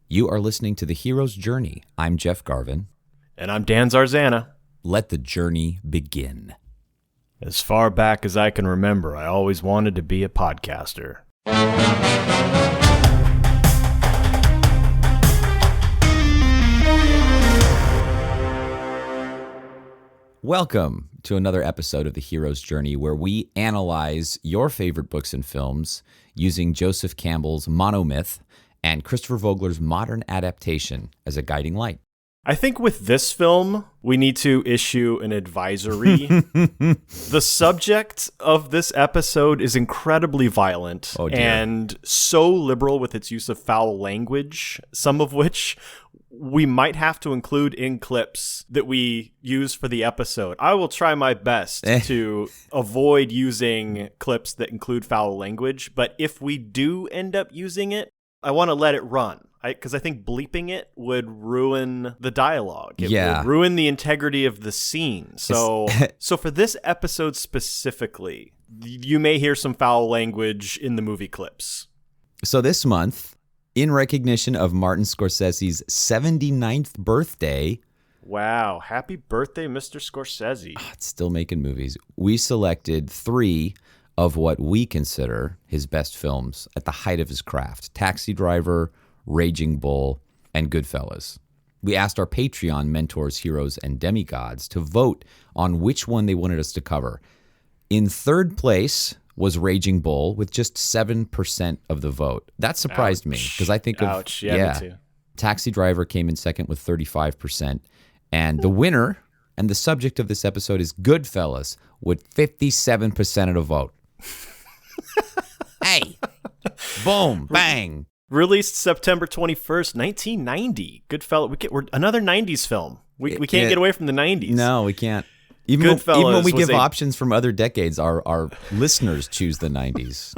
You are listening to The Hero's Journey. I'm Jeff Garvin. And I'm Dan Zarzana. Let the journey begin. As far back as I can remember, I always wanted to be a podcaster. Welcome to another episode of The Hero's Journey, where we analyze your favorite books and films using Joseph Campbell's monomyth and Christopher Vogler's modern adaptation as a guiding light. I think with this film, we need to issue an advisory. The subject of this episode is incredibly violent and so liberal with its use of foul language, some of which we might have to include in clips that we use for the episode. I will try my best to avoid using clips that include foul language, but if we do end up using it, I want to let it run. Because I think bleeping it would ruin the dialogue. It would ruin the integrity of the scene. So for this episode specifically, you may hear some foul language in the movie clips. So this month, in recognition of Martin Scorsese's 79th birthday. Wow. Happy birthday, Mr. Scorsese. It's still making movies. We selected 3 of what we consider his best films at the height of his craft. Taxi Driver, Raging Bull, and Goodfellas. We asked our Patreon mentors, heroes, and demigods to vote on which one they wanted us to cover. In third place was Raging Bull with just 7% of the vote. That surprised me because I think of me too. Taxi Driver came in second with 35%, and the winner and the subject of this episode is Goodfellas with 57% of the vote. Hey, boom, bang. Released September 21st, 1990. Goodfellas. We're another 90s film. We can't get away from the 90s. No, we can't. Even when we give options from other decades, our listeners choose the 90s.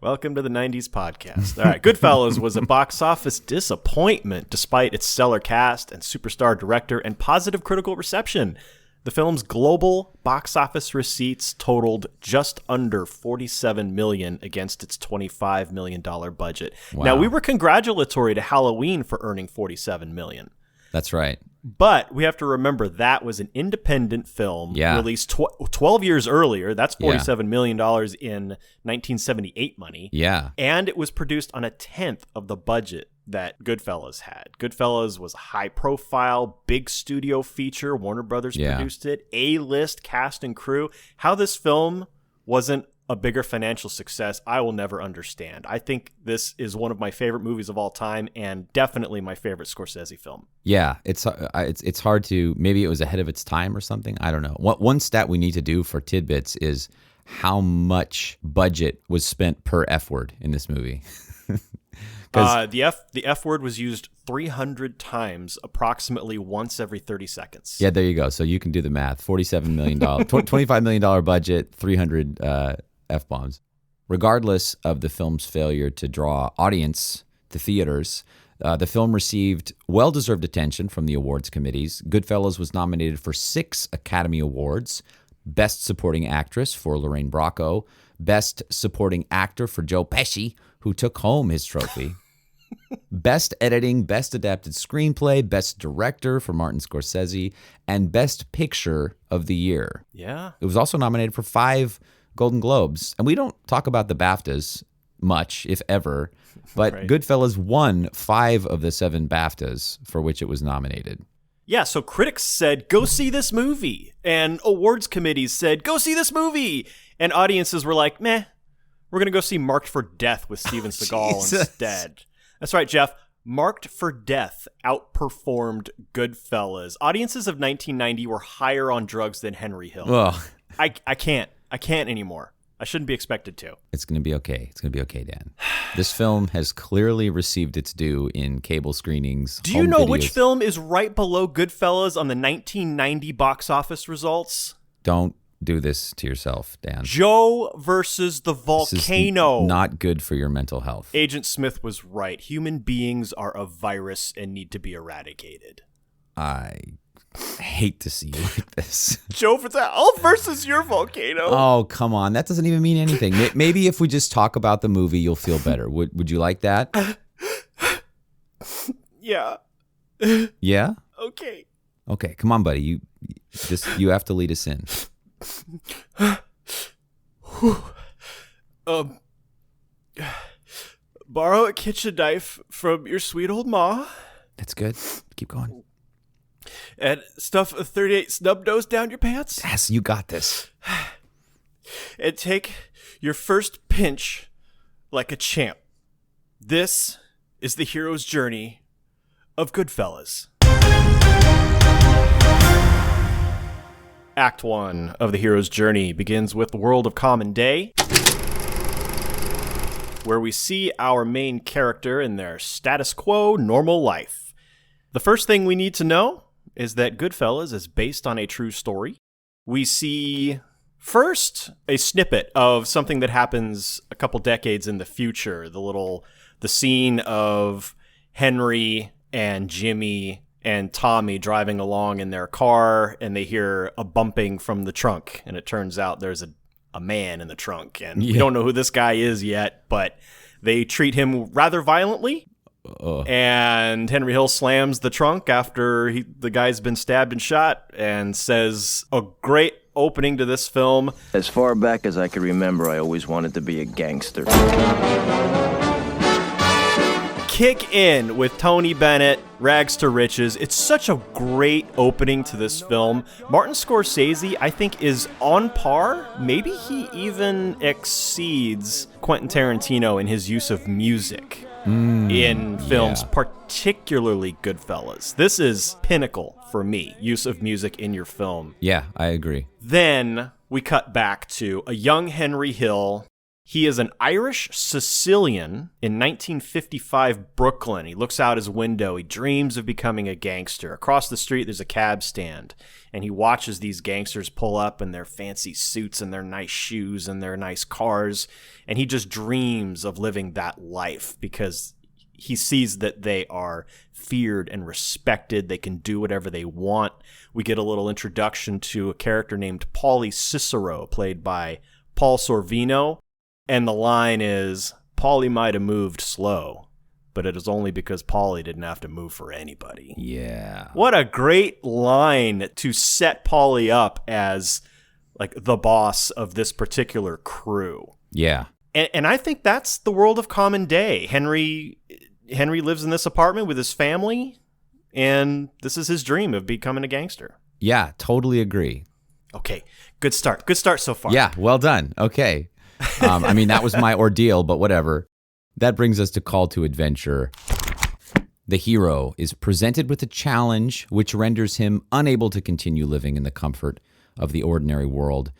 Welcome to the 90s podcast. All right, Goodfellas was a box office disappointment despite its stellar cast and superstar director and positive critical reception. The film's global box office receipts totaled just under $47 million against its $25 million budget. Wow. Now, we were congratulatory to Halloween for earning $47 million. That's right. But we have to remember that was an independent film released 12 years earlier. That's $47 million in 1978 money. Yeah. And it was produced on a tenth of the budget that Goodfellas had. Goodfellas was a high-profile, big studio feature. Warner Brothers produced it. A-list cast and crew. How this film wasn't a bigger financial success, I will never understand. I think this is one of my favorite movies of all time and definitely my favorite Scorsese film. Yeah, it's hard to, maybe it was ahead of its time or something. I don't know. One stat we need to do for tidbits is how much budget was spent per F word in this movie. The F word was used 300 times, approximately once every 30 seconds. Yeah, there you go. So you can do the math. $47 million, $25 million budget, 300 F-bombs. Regardless of the film's failure to draw audience to theaters, the film received well-deserved attention from the awards committees. Goodfellas was nominated for 6 Academy Awards. Best Supporting Actress for Lorraine Bracco. Best Supporting Actor for Joe Pesci, who took home his trophy. Best Editing, Best Adapted Screenplay, Best Director for Martin Scorsese, and Best Picture of the Year. Yeah. It was also nominated for 5 Golden Globes. And we don't talk about the BAFTAs much, if ever, but right. Goodfellas won 5 of the 7 BAFTAs for which it was nominated. Yeah, so critics said, go see this movie. And awards committees said, go see this movie. And audiences were like, meh, we're going to go see Marked for Death with Steven Seagal instead. That's right, Jeff. Marked for Death outperformed Goodfellas. Audiences of 1990 were higher on drugs than Henry Hill. Well, I can't anymore. I shouldn't be expected to. It's going to be okay. It's going to be okay, Dan. This film has clearly received its due in cable screenings. Do you know which film is right below Goodfellas on the 1990 box office results? Don't do this to yourself, Dan. Joe versus the Volcano. This is not good for your mental health. Agent Smith was right. Human beings are a virus and need to be eradicated. I hate to see you like this. Joe versus your volcano. Oh, come on. That doesn't even mean anything. Maybe if we just talk about the movie, you'll feel better. Would you like that? Yeah. Yeah? Okay. Okay, come on, buddy. You have to lead us in. Borrow a kitchen knife from your sweet old ma. That's good. Keep going. And stuff a 38 snubnose down your pants. Yes, you got this. And take your first pinch like a champ. This is the hero's journey of Goodfellas. Act 1 of the hero's journey begins with the world of common day, where we see our main character in their status quo normal life. The first thing we need to know is that Goodfellas is based on a true story. We see first a snippet of something that happens a couple decades in the future. The scene of Henry and Jimmy and Tommy driving along in their car, and they hear a bumping from the trunk, and it turns out there's a man in the trunk, and we don't know who this guy is yet, but they treat him rather violently. And Henry Hill slams the trunk after the guy's been stabbed and shot, and says a great opening to this film. As far back as I can remember, I always wanted to be a gangster. Kick in with Tony Bennett, Rags to Riches. It's such a great opening to this film. Martin Scorsese, I think, is on par. Maybe he even exceeds Quentin Tarantino in his use of music in films, particularly Goodfellas. This is pinnacle for me, use of music in your film. Yeah, I agree. Then we cut back to a young Henry Hill. He is an Irish Sicilian in 1955 Brooklyn. He looks out his window. He dreams of becoming a gangster. Across the street, there's a cab stand, and he watches these gangsters pull up in their fancy suits and their nice shoes and their nice cars, and he just dreams of living that life because he sees that they are feared and respected. They can do whatever they want. We get a little introduction to a character named Paulie Cicero, played by Paul Sorvino. And the line is, Paulie might have moved slow, but it is only because Paulie didn't have to move for anybody. Yeah. What a great line to set Paulie up as like the boss of this particular crew. Yeah. And I think that's the world of common day. Henry lives in this apartment with his family, and this is his dream of becoming a gangster. Yeah, totally agree. Okay, good start. Good start so far. Yeah, well done. Okay. I mean, that was my ordeal, but whatever. That brings us to Call to Adventure. The hero is presented with a challenge which renders him unable to continue living in the comfort of the ordinary world.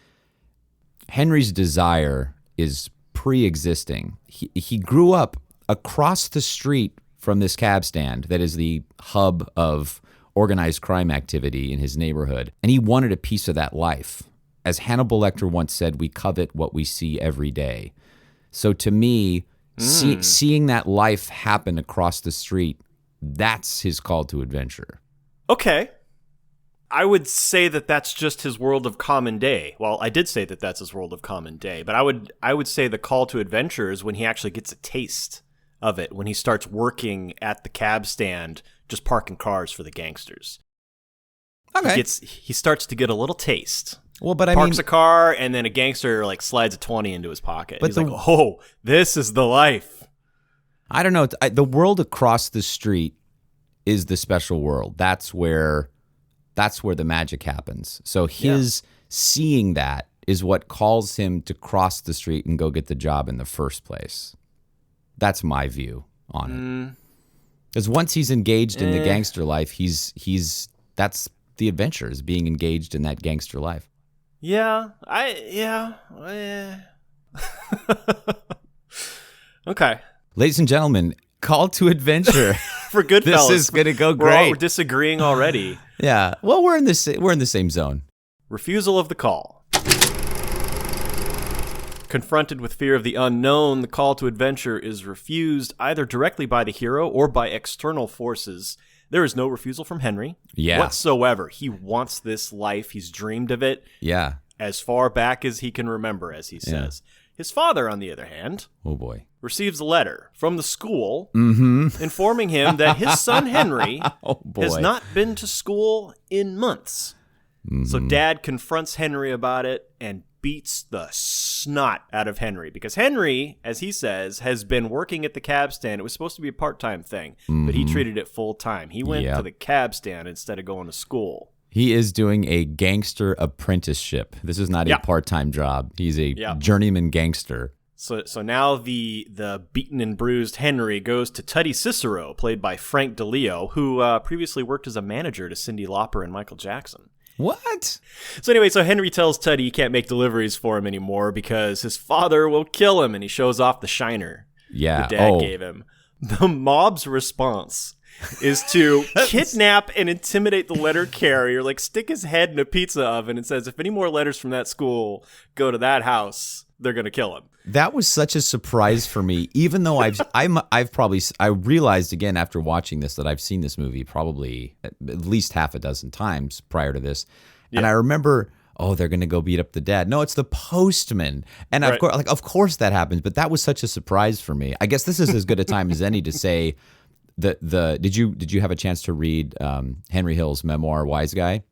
Henry's desire is pre-existing. He grew up across the street from this cab stand that is the hub of organized crime activity in his neighborhood, and he wanted a piece of that life. As Hannibal Lecter once said, we covet what we see every day. So to me, seeing that life happen across the street, that's his call to adventure. Okay. I would say that that's just his world of common day. Well, I did say that that's his world of common day, but I would say the call to adventure is when he actually gets a taste of it, when he starts working at the cab stand, just parking cars for the gangsters. Okay. He starts to get a little taste. Well, but parks a car, and then a gangster like slides a 20 into his pocket. But he's like, "Oh, this is the life." I don't know. The world across the street is the special world. That's where the magic happens. So his seeing that is what calls him to cross the street and go get the job in the first place. That's my view on it. Because once he's engaged in the gangster life, that's the adventure, is being engaged in that gangster life. Okay. Ladies and gentlemen, Call to Adventure. For Goodfellas. This is going to go great. We're disagreeing already. Yeah. Well, we're in the same zone. Refusal of the call. Confronted with fear of the unknown, the call to adventure is refused either directly by the hero or by external forces. There is no refusal from Henry whatsoever. He wants this life. He's dreamed of it as far back as he can remember, as he says. His father, on the other hand, oh boy, receives a letter from the school informing him that his son Henry has not been to school in months. So Dad confronts Henry about it and beats the snot out of Henry because Henry, as he says, has been working at the cab stand. It was supposed to be a part-time thing, but he treated it full-time. He went to the cab stand instead of going to school. He is doing a gangster apprenticeship. This is not a part-time job. He's a journeyman gangster. So now the beaten and bruised Henry goes to Teddy Cicero, played by Frank DeLeo, who previously worked as a manager to Cyndi Lauper and Michael Jackson. What? So anyway, Henry tells Teddy he can't make deliveries for him anymore because his father will kill him, and he shows off the shiner the dad gave him. The mob's response is to kidnap and intimidate the letter carrier, like stick his head in a pizza oven and says, if any more letters from that school go to that house, they're going to kill him. That was such a surprise for me, even though I realized again after watching this that I've seen this movie probably at least half a dozen times prior to this. And I remember, they're going to go beat up the dad. No, it's the postman. And of course that happens, but that was such a surprise for me. I guess this is as good a time as any to say did you have a chance to read Henry Hill's memoir Wise Guy?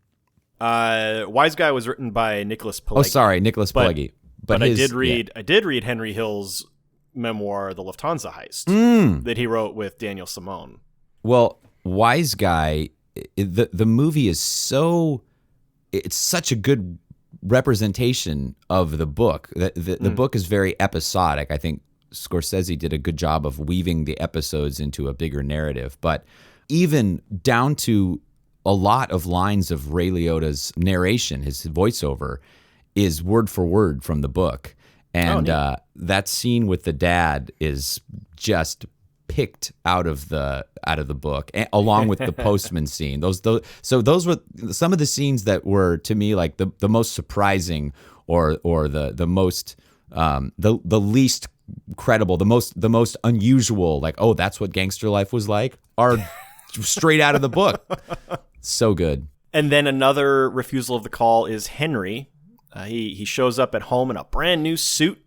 Wise Guy was written by Nicholas Pileggi. Oh, sorry, Nicholas Pileggi. But I did read Henry Hill's memoir, The Lufthansa Heist, that he wrote with Daniel Simone. Well, Wise Guy, the movie is it's such a good representation of the book. The book is very episodic. I think Scorsese did a good job of weaving the episodes into a bigger narrative. But even down to a lot of lines of Ray Liotta's narration, his voiceover, is word for word from the book. And that scene with the dad is just picked out of the book, along with the postman scene. Those were some of the scenes that were to me like the most surprising or the most the least credible, the most unusual, like, oh, that's what gangster life was like, are straight out of the book. So good. And then another refusal of the call is Henry. He shows up at home in a brand new suit,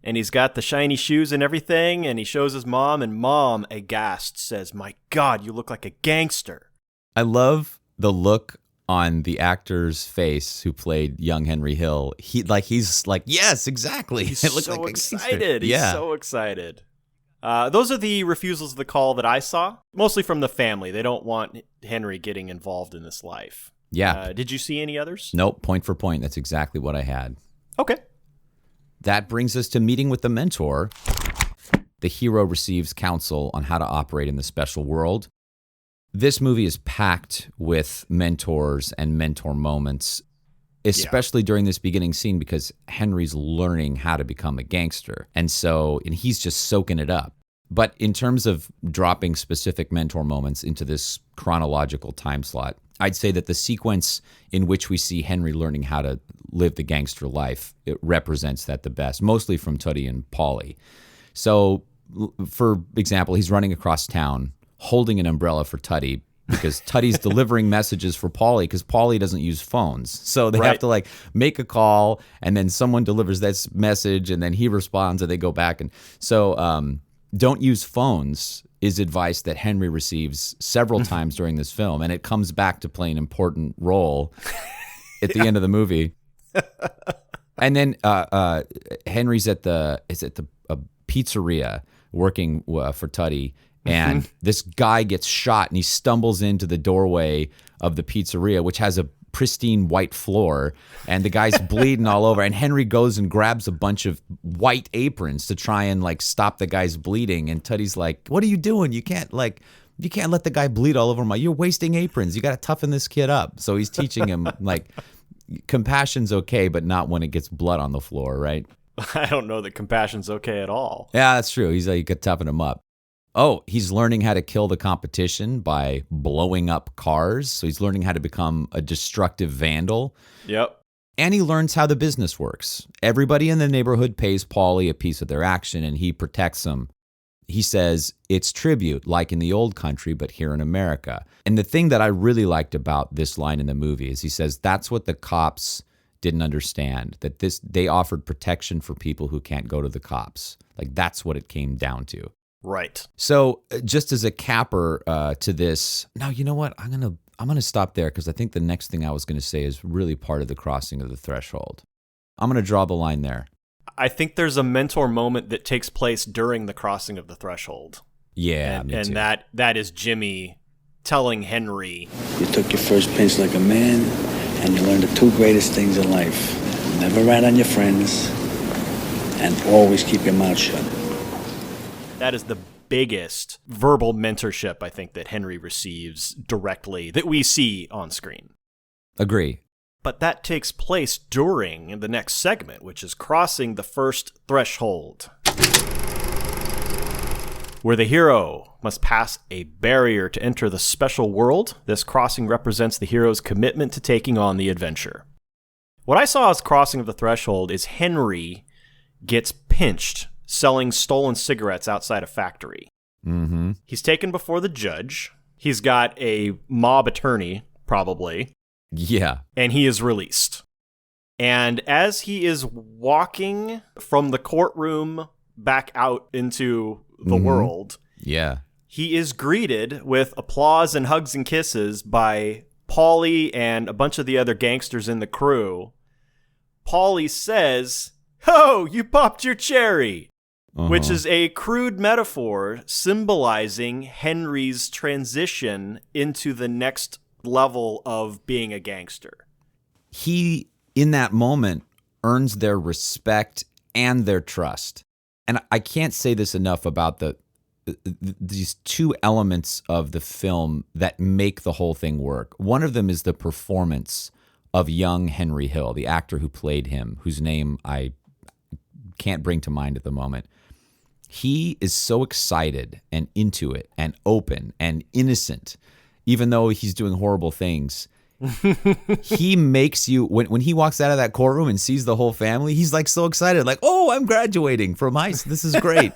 and he's got the shiny shoes and everything, and he shows his mom, and Mom, aghast, says, "My God, you look like a gangster." I love the look on the actor's face who played young Henry Hill. He's like, yes, exactly. He's so excited. He's so excited. Those are the refusals of the call that I saw, mostly from the family. They don't want Henry getting involved in this life. Yeah. Did you see any others? Nope. Point for point. That's exactly what I had. Okay. That brings us to meeting with the mentor. The hero receives counsel on how to operate in the special world. This movie is packed with mentors and mentor moments, especially during this beginning scene, because Henry's learning how to become a gangster. And he's just soaking it up. But in terms of dropping specific mentor moments into this chronological time slot, I'd say that the sequence in which we see Henry learning how to live the gangster life, it represents that the best, mostly from Tuddy and Paulie. So, for example, he's running across town holding an umbrella for Tuddy because Tuddy's delivering messages for Paulie because Paulie doesn't use phones. So they have to make a call, and then someone delivers this message, and then he responds, and they go back. And so don't use phones is advice that Henry receives several times during this film, and it comes back to play an important role at the end of the movie. And then Henry's at the pizzeria working for Tuddy, and this guy gets shot, and he stumbles into the doorway of the pizzeria, which has a pristine white floor, and the guy's bleeding all over, and Henry goes and grabs a bunch of white aprons to try and stop the guy's bleeding, and Tuddy's like, "What are you doing? You can't let the guy bleed all over you're wasting aprons. You got to toughen this kid up." So he's teaching him compassion's okay, but not when it gets blood on the floor, right? I don't know that compassion's okay at all. Yeah, that's true. He's like, you could toughen him up. Oh, he's learning how to kill the competition by blowing up cars. So he's learning how to become a destructive vandal. Yep. And he learns how the business works. Everybody in the neighborhood pays Paulie a piece of their action, and he protects them. He says it's tribute, like in the old country, but here in America. And the thing that I really liked about this line in the movie is he says that's what the cops didn't understand, that they offered protection for people who can't go to the cops. Like, that's what it came down to. Right. So just as a capper to this, now, you know what? I'm gonna stop there because I think the next thing I was going to say is really part of the crossing of the threshold. I'm going to draw the line there. I think there's a mentor moment that takes place during the crossing of the threshold. Yeah, and that is Jimmy telling Henry, you took your first pinch like a man, and you learned the two greatest things in life. Never rat on your friends, and always keep your mouth shut. That is the biggest verbal mentorship, I think, that Henry receives directly that we see on screen. Agree. But that takes place during the next segment, which is crossing the first threshold, where the hero must pass a barrier to enter the special world. This crossing represents the hero's commitment to taking on the adventure. What I saw as crossing of the threshold is Henry gets pinched selling stolen cigarettes outside a factory. Mm-hmm. He's taken before the judge. He's got a mob attorney, probably. Yeah. And he is released. And as he is walking from the courtroom back out into the world, yeah, he is greeted with applause and hugs and kisses by Paulie and a bunch of the other gangsters in the crew. Paulie says, "Oh, you popped your cherry," which is a crude metaphor symbolizing Henry's transition into the next level of being a gangster. He, in that moment, earns their respect and their trust. And I can't say this enough about these two elements of the film that make the whole thing work. One of them is the performance of young Henry Hill, the actor who played him, whose name I can't bring to mind at the moment. He is so excited and into it and open and innocent, even though he's doing horrible things. He makes you, when he walks out of that courtroom and sees the whole family, he's like so excited, like, oh, I'm graduating from high school. This is great.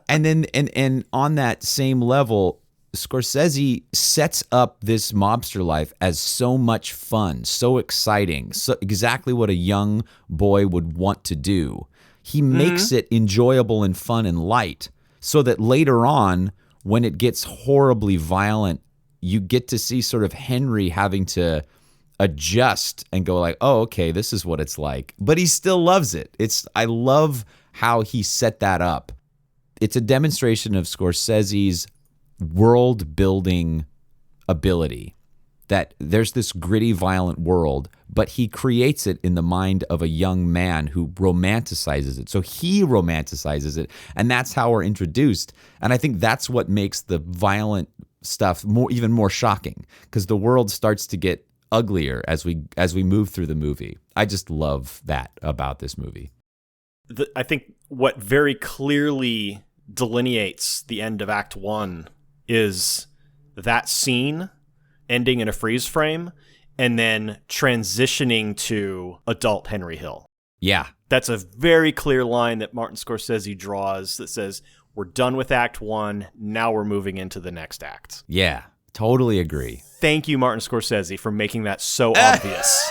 And then, and on that same level, Scorsese sets up this mobster life as so much fun, so exciting, so exactly what a young boy would want to do. He makes it enjoyable and fun and light so that later on, when it gets horribly violent, you get to see sort of Henry having to adjust and go like, oh, okay, this is what it's like. But he still loves it. I love how he set that up. It's a demonstration of Scorsese's world-building ability, that there's this gritty, violent world, but he creates it in the mind of a young man who romanticizes it. So he romanticizes it, and that's how we're introduced. And I think that's what makes the violent stuff even more shocking, because the world starts to get uglier as we move through the movie. I just love that about this movie. I think what very clearly delineates the end of Act 1 is that scene ending in a freeze frame and then transitioning to adult Henry Hill. Yeah. That's a very clear line that Martin Scorsese draws that says, we're done with Act 1, now we're moving into the next act. Yeah, totally agree. Thank you, Martin Scorsese, for making that so obvious.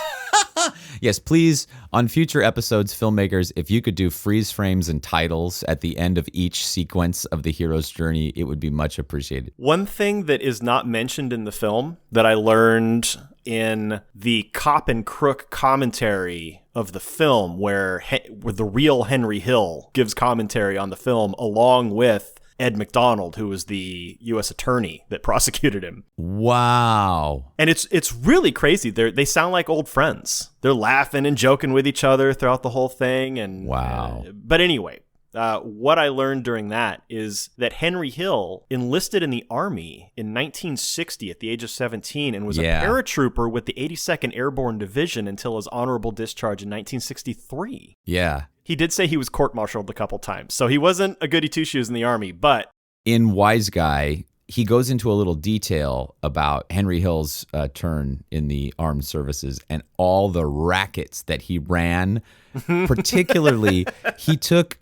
Yes, please, on future episodes, filmmakers, if you could do freeze frames and titles at the end of each sequence of the hero's journey, it would be much appreciated. One thing that is not mentioned in the film that I learned in the cop and crook commentary of the film, where the real Henry Hill gives commentary on the film along with Ed McDonald, who was the U.S. attorney that prosecuted him. Wow. And it's really crazy. They sound like old friends. They're laughing and joking with each other throughout the whole thing. And wow. But anyway, what I learned during that is that Henry Hill enlisted in the Army in 1960 at the age of 17 and was a paratrooper with the 82nd Airborne Division until his honorable discharge in 1963. Yeah. He did say he was court-martialed a couple times, so he wasn't a goody two-shoes in the Army, but... In Wise Guy, he goes into a little detail about Henry Hill's turn in the armed services and all the rackets that he ran Particularly, he took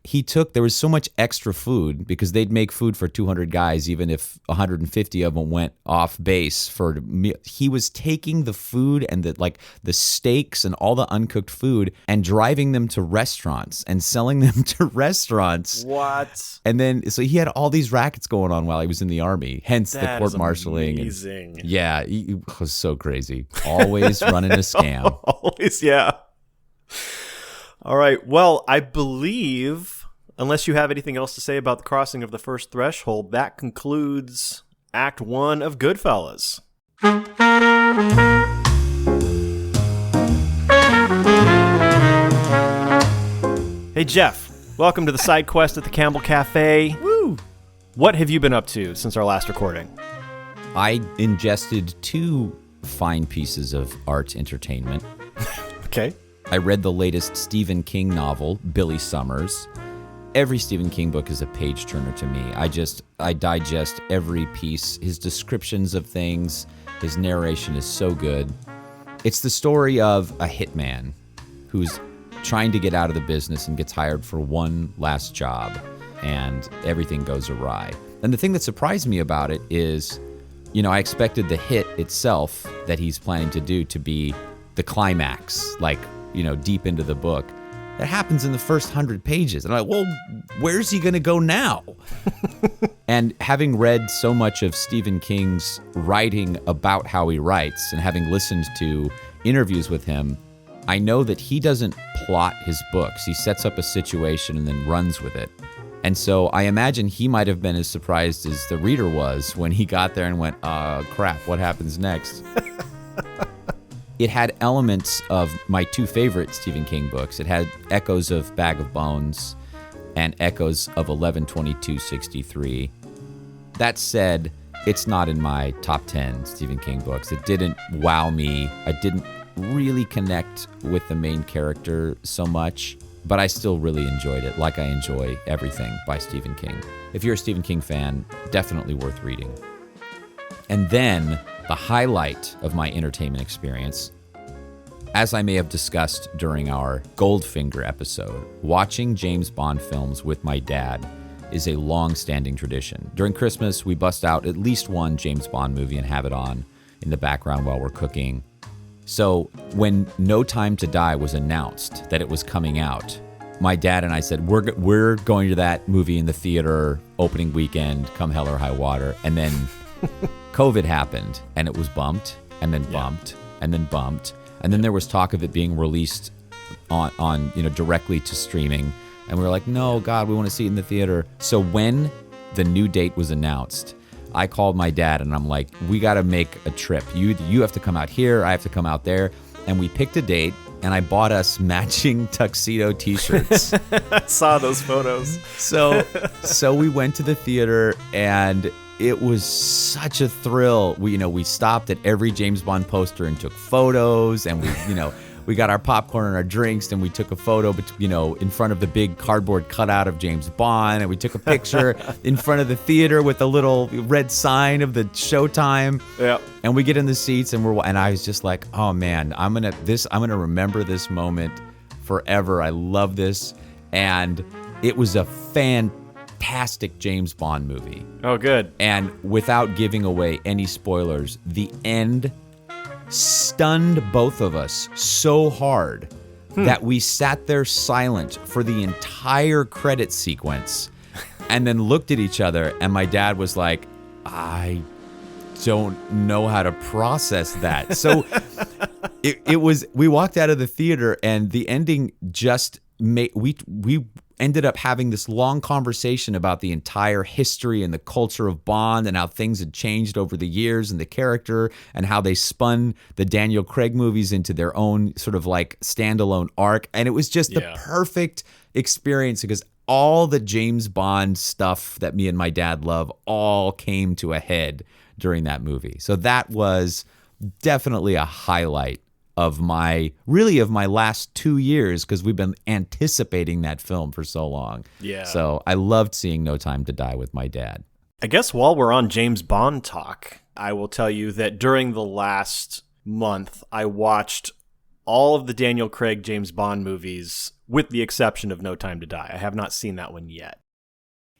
there was so much extra food because they'd make food for 200 guys, even if 150 of them went off base for meal. He was taking the food and the steaks and all the uncooked food and driving them to restaurants and selling them to restaurants. What? And then, so he had all these rackets going on while he was in the army, hence the court-martialing. Amazing. Yeah, he was so crazy. Always running a scam. Always, yeah. All right. Well, I believe, unless you have anything else to say about the crossing of the first threshold, that concludes Act 1 of Goodfellas. Hey, Jeff. Welcome to the side quest at the Campbell Cafe. Woo! What have you been up to since our last recording? I ingested 2 fine pieces of art entertainment. Okay. I read the latest Stephen King novel, Billy Summers. Every Stephen King book is a page-turner to me. I digest every piece. His descriptions of things, his narration is so good. It's the story of a hitman who's trying to get out of the business and gets hired for one last job, and everything goes awry. And the thing that surprised me about it is, I expected the hit itself that he's planning to do to be the climax, deep into the book. That happens in the first 100 pages. And I'm like, well, where's he going to go now? And having read so much of Stephen King's writing about how he writes and having listened to interviews with him, I know that he doesn't plot his books. He sets up a situation and then runs with it. And so I imagine he might have been as surprised as the reader was when he got there and went, crap, what happens next? It had elements of my 2 favorite Stephen King books. It had echoes of Bag of Bones and echoes of 11/22/63. That said, it's not in my top 10 Stephen King books. It didn't wow me. I didn't really connect with the main character so much, but I still really enjoyed it, like I enjoy everything by Stephen King. If you're a Stephen King fan, definitely worth reading. And then the highlight of my entertainment experience, as I may have discussed during our Goldfinger episode, watching James Bond films with my dad is a long-standing tradition. During Christmas, we bust out at least one James Bond movie and have it on in the background while we're cooking. So when No Time to Die was announced that it was coming out, my dad and I said, we're going to that movie in the theater opening weekend, come hell or high water. And then COVID happened, and it was bumped, and then bumped, and then bumped. And then there was talk of it being released on directly to streaming. And we were like, no, God, we want to see it in the theater. So when the new date was announced, I called my dad, and I'm like, we got to make a trip. You have to come out here, I have to come out there. And we picked a date, and I bought us matching tuxedo t-shirts. I saw those photos. So we went to the theater, and it was such a thrill. We stopped at every James Bond poster and took photos, and we got our popcorn and our drinks, and we took a photo, in front of the big cardboard cutout of James Bond, and we took a picture in front of the theater with a little red sign of the showtime. Yeah. And we get in the seats, and I was just like, oh man, I'm gonna remember this moment forever. I love this, and it was a fantastic James Bond movie. Oh, good. And without giving away any spoilers, the end stunned both of us so hard that we sat there silent for the entire credit sequence and then looked at each other, and my dad was like, I don't know how to process that. So we walked out of the theater, and the ending just made, we ended up having this long conversation about the entire history and the culture of Bond and how things had changed over the years and the character and how they spun the Daniel Craig movies into their own sort of like standalone arc. And it was just the perfect experience because all the James Bond stuff that me and my dad love all came to a head during that movie. So that was definitely a highlight of my last 2 years, because we've been anticipating that film for so long. Yeah. So I loved seeing No Time to Die with my dad. I guess while we're on James Bond talk, I will tell you that during the last month, I watched all of the Daniel Craig James Bond movies with the exception of No Time to Die. I have not seen that one yet.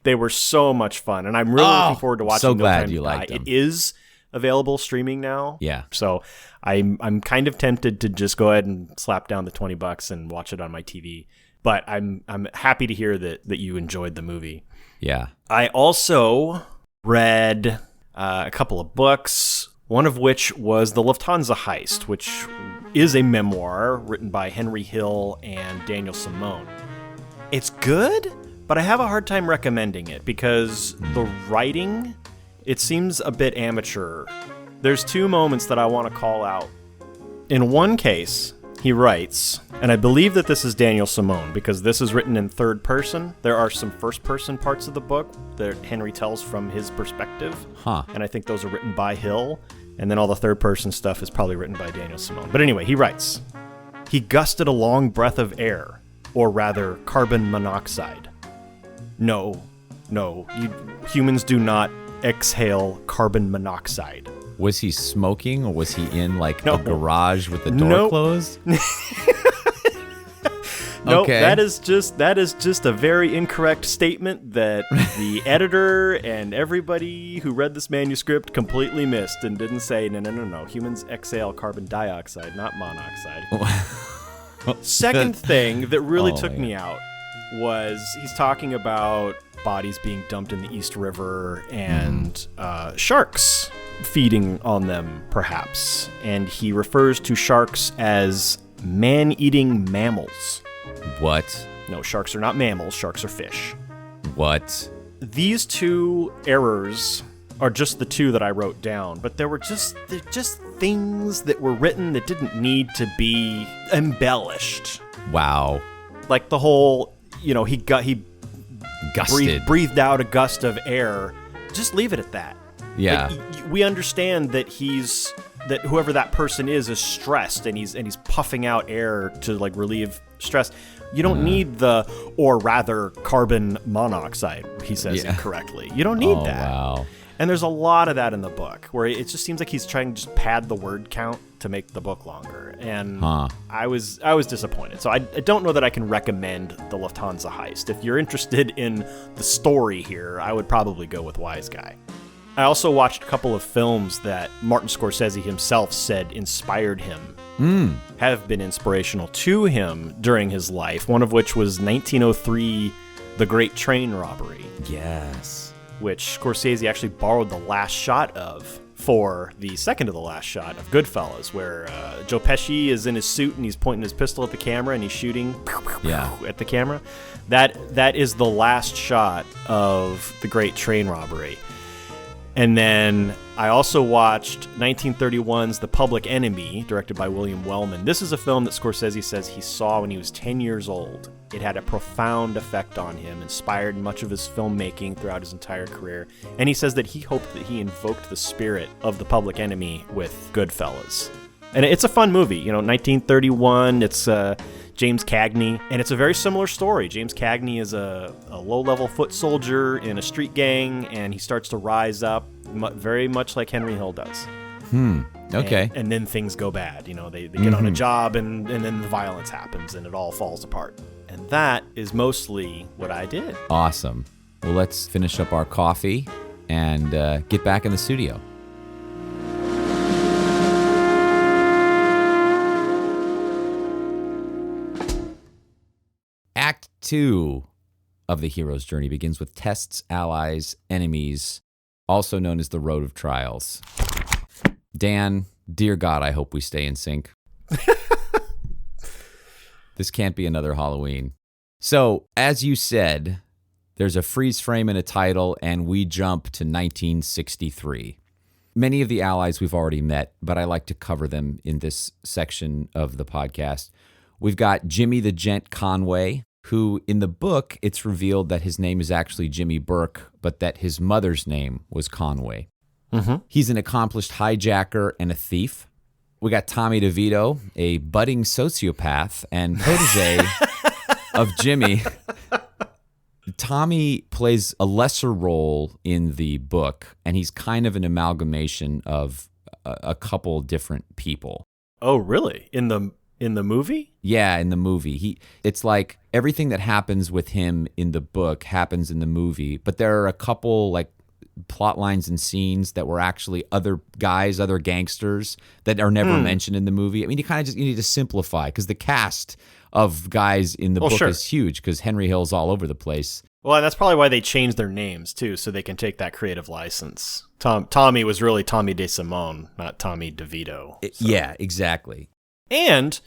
They were so much fun, and I'm really looking forward to watching so No glad Time you to liked Die. them. It is available streaming now. Yeah. So I'm kind of tempted to just go ahead and slap down the $20 and watch it on my TV. But I'm happy to hear that you enjoyed the movie. Yeah. I also read a couple of books, one of which was The Lufthansa Heist, which is a memoir written by Henry Hill and Daniel Simone. It's good, but I have a hard time recommending it because the writing, it seems a bit amateur. There's two moments that I want to call out. In one case, he writes, and I believe that this is Daniel Simone because this is written in third person. There are some first person parts of the book that Henry tells from his perspective. And I think those are written by Hill. And then all the third person stuff is probably written by Daniel Simone. But anyway, he writes, he gusted a long breath of air, or rather carbon monoxide. No, humans do not exhale carbon monoxide. Was he smoking, or was he in like No. a garage with the door closed? No, Okay. that is just a very incorrect statement that the editor and everybody who read this manuscript completely missed and didn't say, no. Humans exhale carbon dioxide, not monoxide. Second thing that really took me out was he's talking about bodies being dumped in the East River and sharks feeding on them, perhaps. And he refers to sharks as man-eating mammals. What? No, sharks are not mammals. Sharks are fish. What? These two errors are just the two that I wrote down, but they're just things that were written that didn't need to be embellished. Wow. Like the whole, he Gusted. breathed out a gust of air. Just leave it at that. Yeah. Like, we understand that that whoever that person is stressed and he's puffing out air to like relieve stress. You don't need or rather carbon monoxide, he says incorrectly. You don't need that. Wow. And there's a lot of that in the book where it just seems like he's trying to just pad the word count to make the book longer. And I was disappointed. So I don't know that I can recommend The Lufthansa Heist. If you're interested in the story here, I would probably go with Wise Guy. I also watched a couple of films that Martin Scorsese himself said inspired him, have been inspirational to him during his life, one of which was 1903, The Great Train Robbery. Yes. Which Scorsese actually borrowed the last shot of for the second to the last shot of Goodfellas, where Joe Pesci is in his suit and he's pointing his pistol at the camera and he's shooting at the camera. That is the last shot of The Great Train Robbery. And then I also watched 1931's The Public Enemy, directed by William Wellman. This is a film that Scorsese says he saw when he was 10 years old. It had a profound effect on him, inspired much of his filmmaking throughout his entire career. And he says that he hoped that he invoked the spirit of The Public Enemy with Goodfellas. And it's a fun movie. 1931, it's James Cagney, and it's a very similar story. James Cagney is a low-level foot soldier in a street gang, and he starts to rise up very much like Henry Hill does. Okay. And then things go bad. They get on a job, and then the violence happens, and it all falls apart. And that is mostly what I did. Awesome. Well, let's finish up our coffee and get back in the studio. Act 2 of the hero's journey begins with tests, allies, enemies, also known as the road of trials. Dan, dear God, I hope we stay in sync. This can't be another Halloween. So, as you said, there's a freeze frame and a title, and we jump to 1963. Many of the allies we've already met, but I like to cover them in this section of the podcast. We've got Jimmy the Gent Conway, who in the book, it's revealed that his name is actually Jimmy Burke, but that his mother's name was Conway. He's an accomplished hijacker and a thief. We got Tommy DeVito, a budding sociopath and protege of Jimmy. Tommy plays a lesser role in the book, and he's kind of an amalgamation of a couple different people. Oh, really? In the In the movie? Yeah, in the movie. It's like everything that happens with him in the book happens in the movie, but there are a couple like plot lines and scenes that were actually other guys, other gangsters that are never mentioned in the movie. I mean, you need to simplify because the cast of guys in the book is huge because Henry Hill's all over the place. Well, and that's probably why they changed their names, too, so they can take that creative license. Tommy was really Tommy DeSimone, not Tommy DeVito. Yeah, exactly. And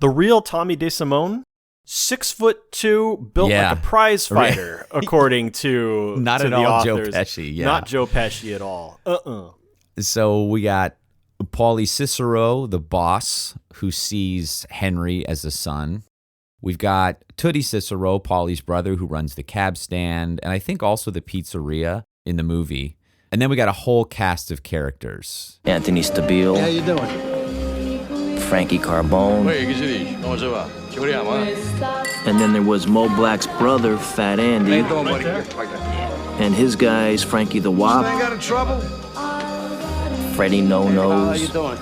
the real Tommy DeSimone, 6'2", built like a prize fighter, according to not to at the all authors. Joe Pesci. Yeah. Not Joe Pesci at all. So we got Paulie Cicero, the boss, who sees Henry as a son. We've got Tootie Cicero, Paulie's brother, who runs the cab stand, and I think also the pizzeria in the movie. And then we got a whole cast of characters. Anthony Stabile. How you doing? Frankie Carbone. And then there was Mo Black's brother, Fat Andy. And his guys, Frankie the Wop. Ain't got in trouble? Freddie No Nose. How you doing?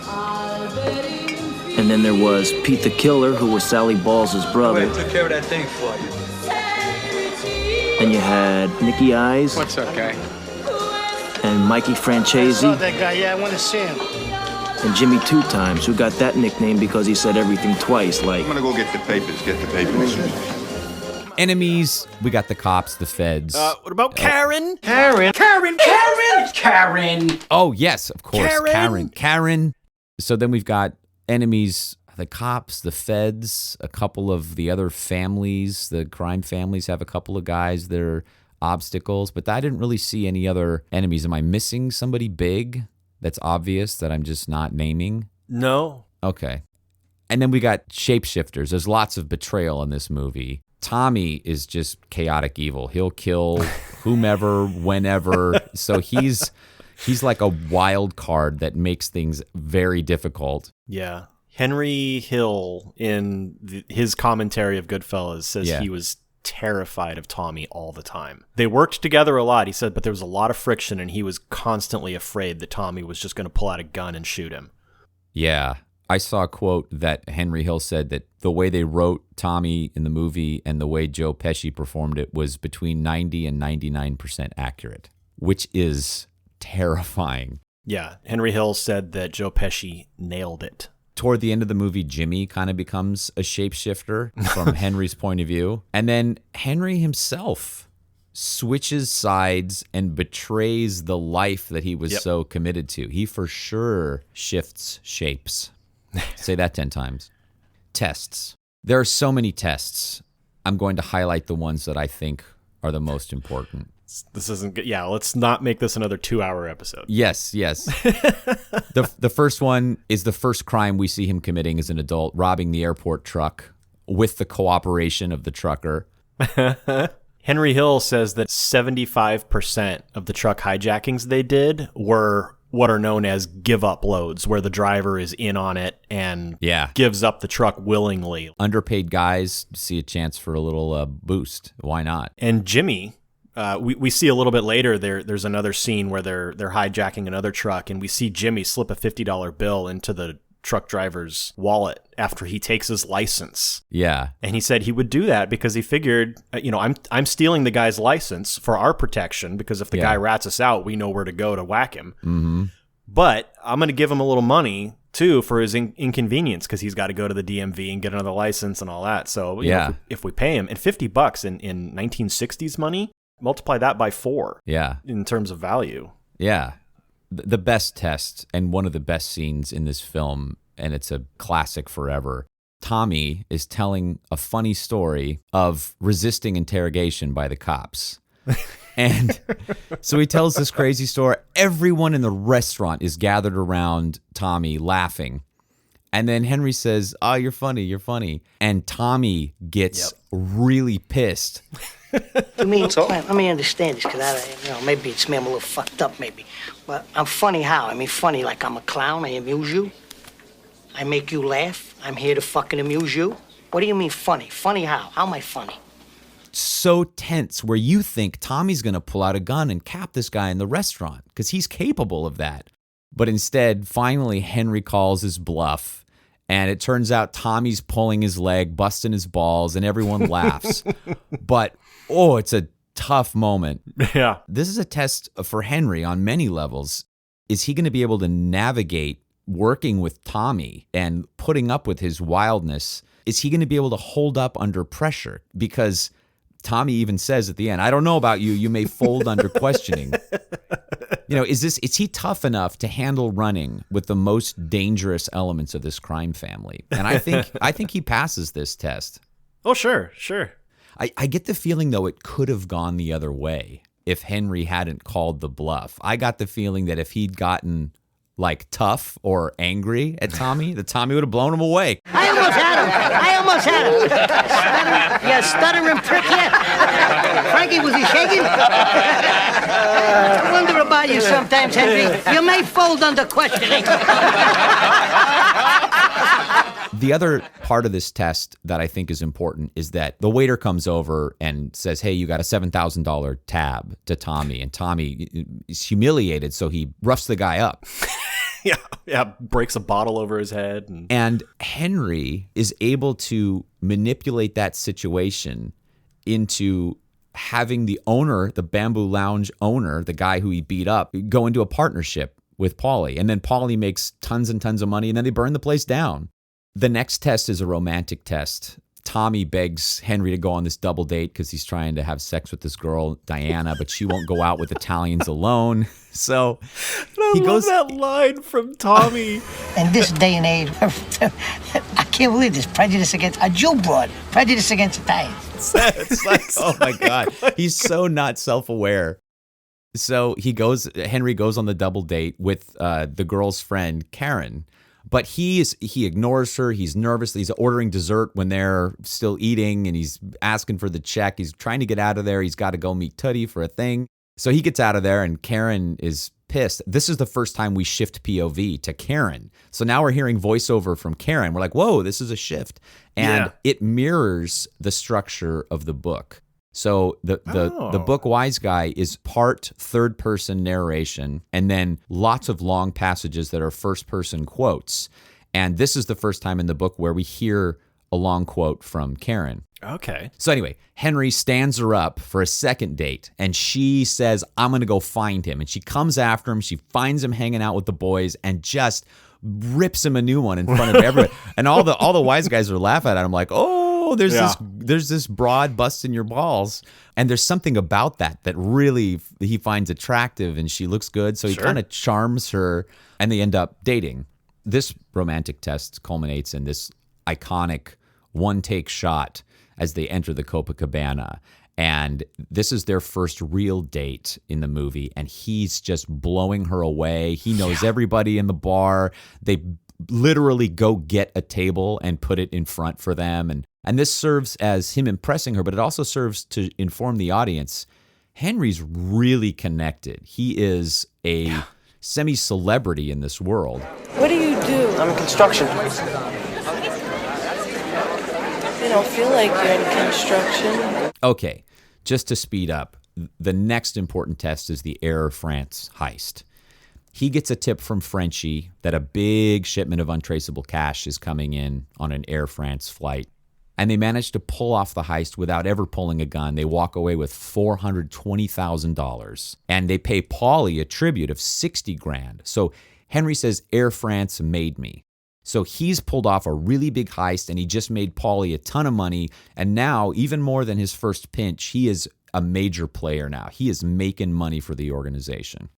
And then there was Pete the Killer, who was Sally Balls' brother. I took care of that thing for you. And you had Nicky Eyes. What's up, guy? And Mikey Francesi. That guy, yeah, I want to see him. And Jimmy Two Times, who got that nickname because he said everything twice, like... I'm gonna go get the papers. Enemies, we got the cops, the feds. What about Karen? Karen! Oh, yes, of course. Karen. Karen. So then we've got enemies, the cops, the feds, a couple of the other families. The crime families have a couple of guys that are obstacles, but I didn't really see any other enemies. Am I missing somebody big that's obvious that I'm just not naming? No. Okay. And then we got shapeshifters. There's lots of betrayal in this movie. Tommy is just chaotic evil. He'll kill whomever, whenever. So he's like a wild card that makes things very difficult. Yeah. Henry Hill, in his commentary of Goodfellas, says he was terrified of Tommy all the time. They worked together a lot, he said, but there was a lot of friction, and he was constantly afraid that Tommy was just going to pull out a gun and shoot him. Yeah. I saw a quote that Henry Hill said that the way they wrote Tommy in the movie and the way Joe Pesci performed it was between 90 and 99% accurate, which is terrifying. Yeah, Henry Hill said that Joe Pesci nailed it. Toward the end of the movie, Jimmy kind of becomes a shapeshifter from Henry's point of view. And then Henry himself switches sides and betrays the life that he was so committed to. He for sure shifts shapes. Say that 10 times. Tests. There are so many tests. I'm going to highlight the ones that I think are the most important. This isn't good. Yeah, let's not make this another 2-hour episode. Yes. The first one is the first crime we see him committing as an adult, robbing the airport truck with the cooperation of the trucker. Henry Hill says that 75% of the truck hijackings they did were what are known as give-up loads, where the driver is in on it and gives up the truck willingly. Underpaid guys see a chance for a little boost. Why not? And Jimmy, we see a little bit later, there's another scene where they're hijacking another truck, and we see Jimmy slip a $50 bill into the truck driver's wallet after he takes his license. Yeah. And he said he would do that because he figured, I'm stealing the guy's license for our protection, because if the guy rats us out, we know where to go to whack him. Mm-hmm. But I'm going to give him a little money too for his inconvenience, because he's got to go to the DMV and get another license and all that. So if we pay him, and $50 in 1960s money, multiply that by 4 in terms of value. Yeah. The best test and one of the best scenes in this film, and it's a classic forever. Tommy is telling a funny story of resisting interrogation by the cops. And so he tells this crazy story. Everyone in the restaurant is gathered around Tommy laughing. And then Henry says, "Oh, you're funny. And Tommy gets really pissed. You mean, let me understand this, because maybe it's me, I'm a little fucked up, maybe. But I'm funny how? I mean, funny like I'm a clown, I amuse you? I make you laugh? I'm here to fucking amuse you? What do you mean funny? Funny how? How am I funny? So tense, where you think Tommy's going to pull out a gun and cap this guy in the restaurant, because he's capable of that. But instead, finally, Henry calls his bluff, And it turns out Tommy's pulling his leg, busting his balls, and everyone laughs. But, it's a tough moment. Yeah. This is a test for Henry on many levels. Is he going to be able to navigate working with Tommy and putting up with his wildness? Is he going to be able to hold up under pressure? Because Tommy even says at the end, I don't know about you. You may fold under questioning. Is he tough enough to handle running with the most dangerous elements of this crime family? And I think he passes this test. Oh, sure. I get the feeling, though, it could have gone the other way if Henry hadn't called the bluff. I got the feeling that if he'd gotten tough or angry at Tommy, that Tommy would have blown him away. I almost had him. Stuttering prick, yeah. Frankie, was he shaking? I wonder about you sometimes, Henry. You may fold under questioning. The other part of this test that I think is important is that the waiter comes over and says, hey, you got a $7,000 tab to Tommy. And Tommy is humiliated, so he roughs the guy up. Yeah, breaks a bottle over his head. And Henry is able to manipulate that situation into having the owner, the Bamboo Lounge owner, the guy who he beat up, go into a partnership with Paulie. And then Paulie makes tons and tons of money, and then they burn the place down. The next test is a romantic test. Tommy begs Henry to go on this double date because he's trying to have sex with this girl, Diana, but she won't go out with Italians alone. So he goes that line from Tommy. In this day and age, I can't believe this prejudice against a Jew broad, prejudice against Italians. It's like, oh my God, he's so not self-aware. So Henry goes on the double date with the girl's friend, Karen. But he ignores her. He's nervous. He's ordering dessert when they're still eating, and he's asking for the check. He's trying to get out of there. He's got to go meet Tootie for a thing. So he gets out of there, and Karen is pissed. This is the first time we shift POV to Karen. So now we're hearing voiceover from Karen. We're like, whoa, this is a shift. And it mirrors the structure of the book. So the book Wise Guy is part third-person narration and then lots of long passages that are first-person quotes. And this is the first time in the book where we hear a long quote from Karen. Okay. So anyway, Henry stands her up for a second date, and she says, I'm going to go find him. And she comes after him. She finds him hanging out with the boys and just rips him a new one in front of everyone. And all the wise guys are laughing at him like, there's this broad busting your balls. And there's something about that really he finds attractive, and she looks good. So he kind of charms her, and they end up dating. This romantic test culminates in this iconic one-take shot as they enter the Copacabana. And this is their first real date in the movie, and he's just blowing her away. He knows everybody in the bar. They literally go get a table and put it in front for them. And this serves as him impressing her, but it also serves to inform the audience, Henry's really connected. He is a semi-celebrity in this world. What do you do? I'm in construction. You don't feel like you're in construction. Okay, just to speed up, the next important test is the Air France heist. He gets a tip from Frenchie that a big shipment of untraceable cash is coming in on an Air France flight. And they manage to pull off the heist without ever pulling a gun. They walk away with $420,000. And they pay Paulie a tribute of $60,000. So Henry says, Air France made me. So he's pulled off a really big heist, and he just made Paulie a ton of money. And now, even more than his first pinch, he is a major player now. He is making money for the organization.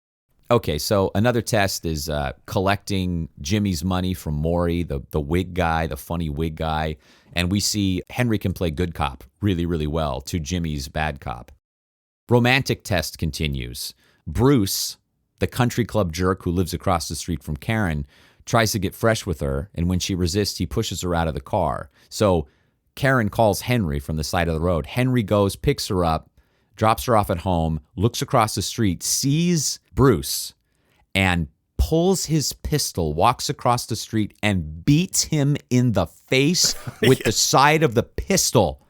Okay, so another test is collecting Jimmy's money from Maury, the wig guy, the funny wig guy. And we see Henry can play good cop really, really well to Jimmy's bad cop. Romantic test continues. Bruce, the country club jerk who lives across the street from Karen, tries to get fresh with her, and when she resists, he pushes her out of the car. So Karen calls Henry from the side of the road. Henry goes, picks her up, drops her off at home, looks across the street, sees Bruce, and pulls his pistol, walks across the street, and beats him in the face with the side of the pistol.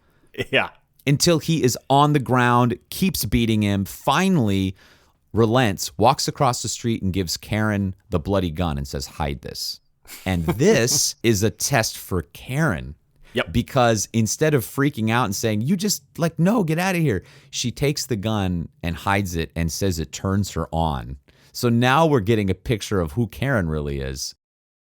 Yeah. Until he is on the ground, keeps beating him, finally relents, walks across the street, and gives Karen the bloody gun and says, hide this. And this is a test for Karen. Yep. Because instead of freaking out and saying, you just no, get out of here, she takes the gun and hides it and says it turns her on. So now we're getting a picture of who Karen really is.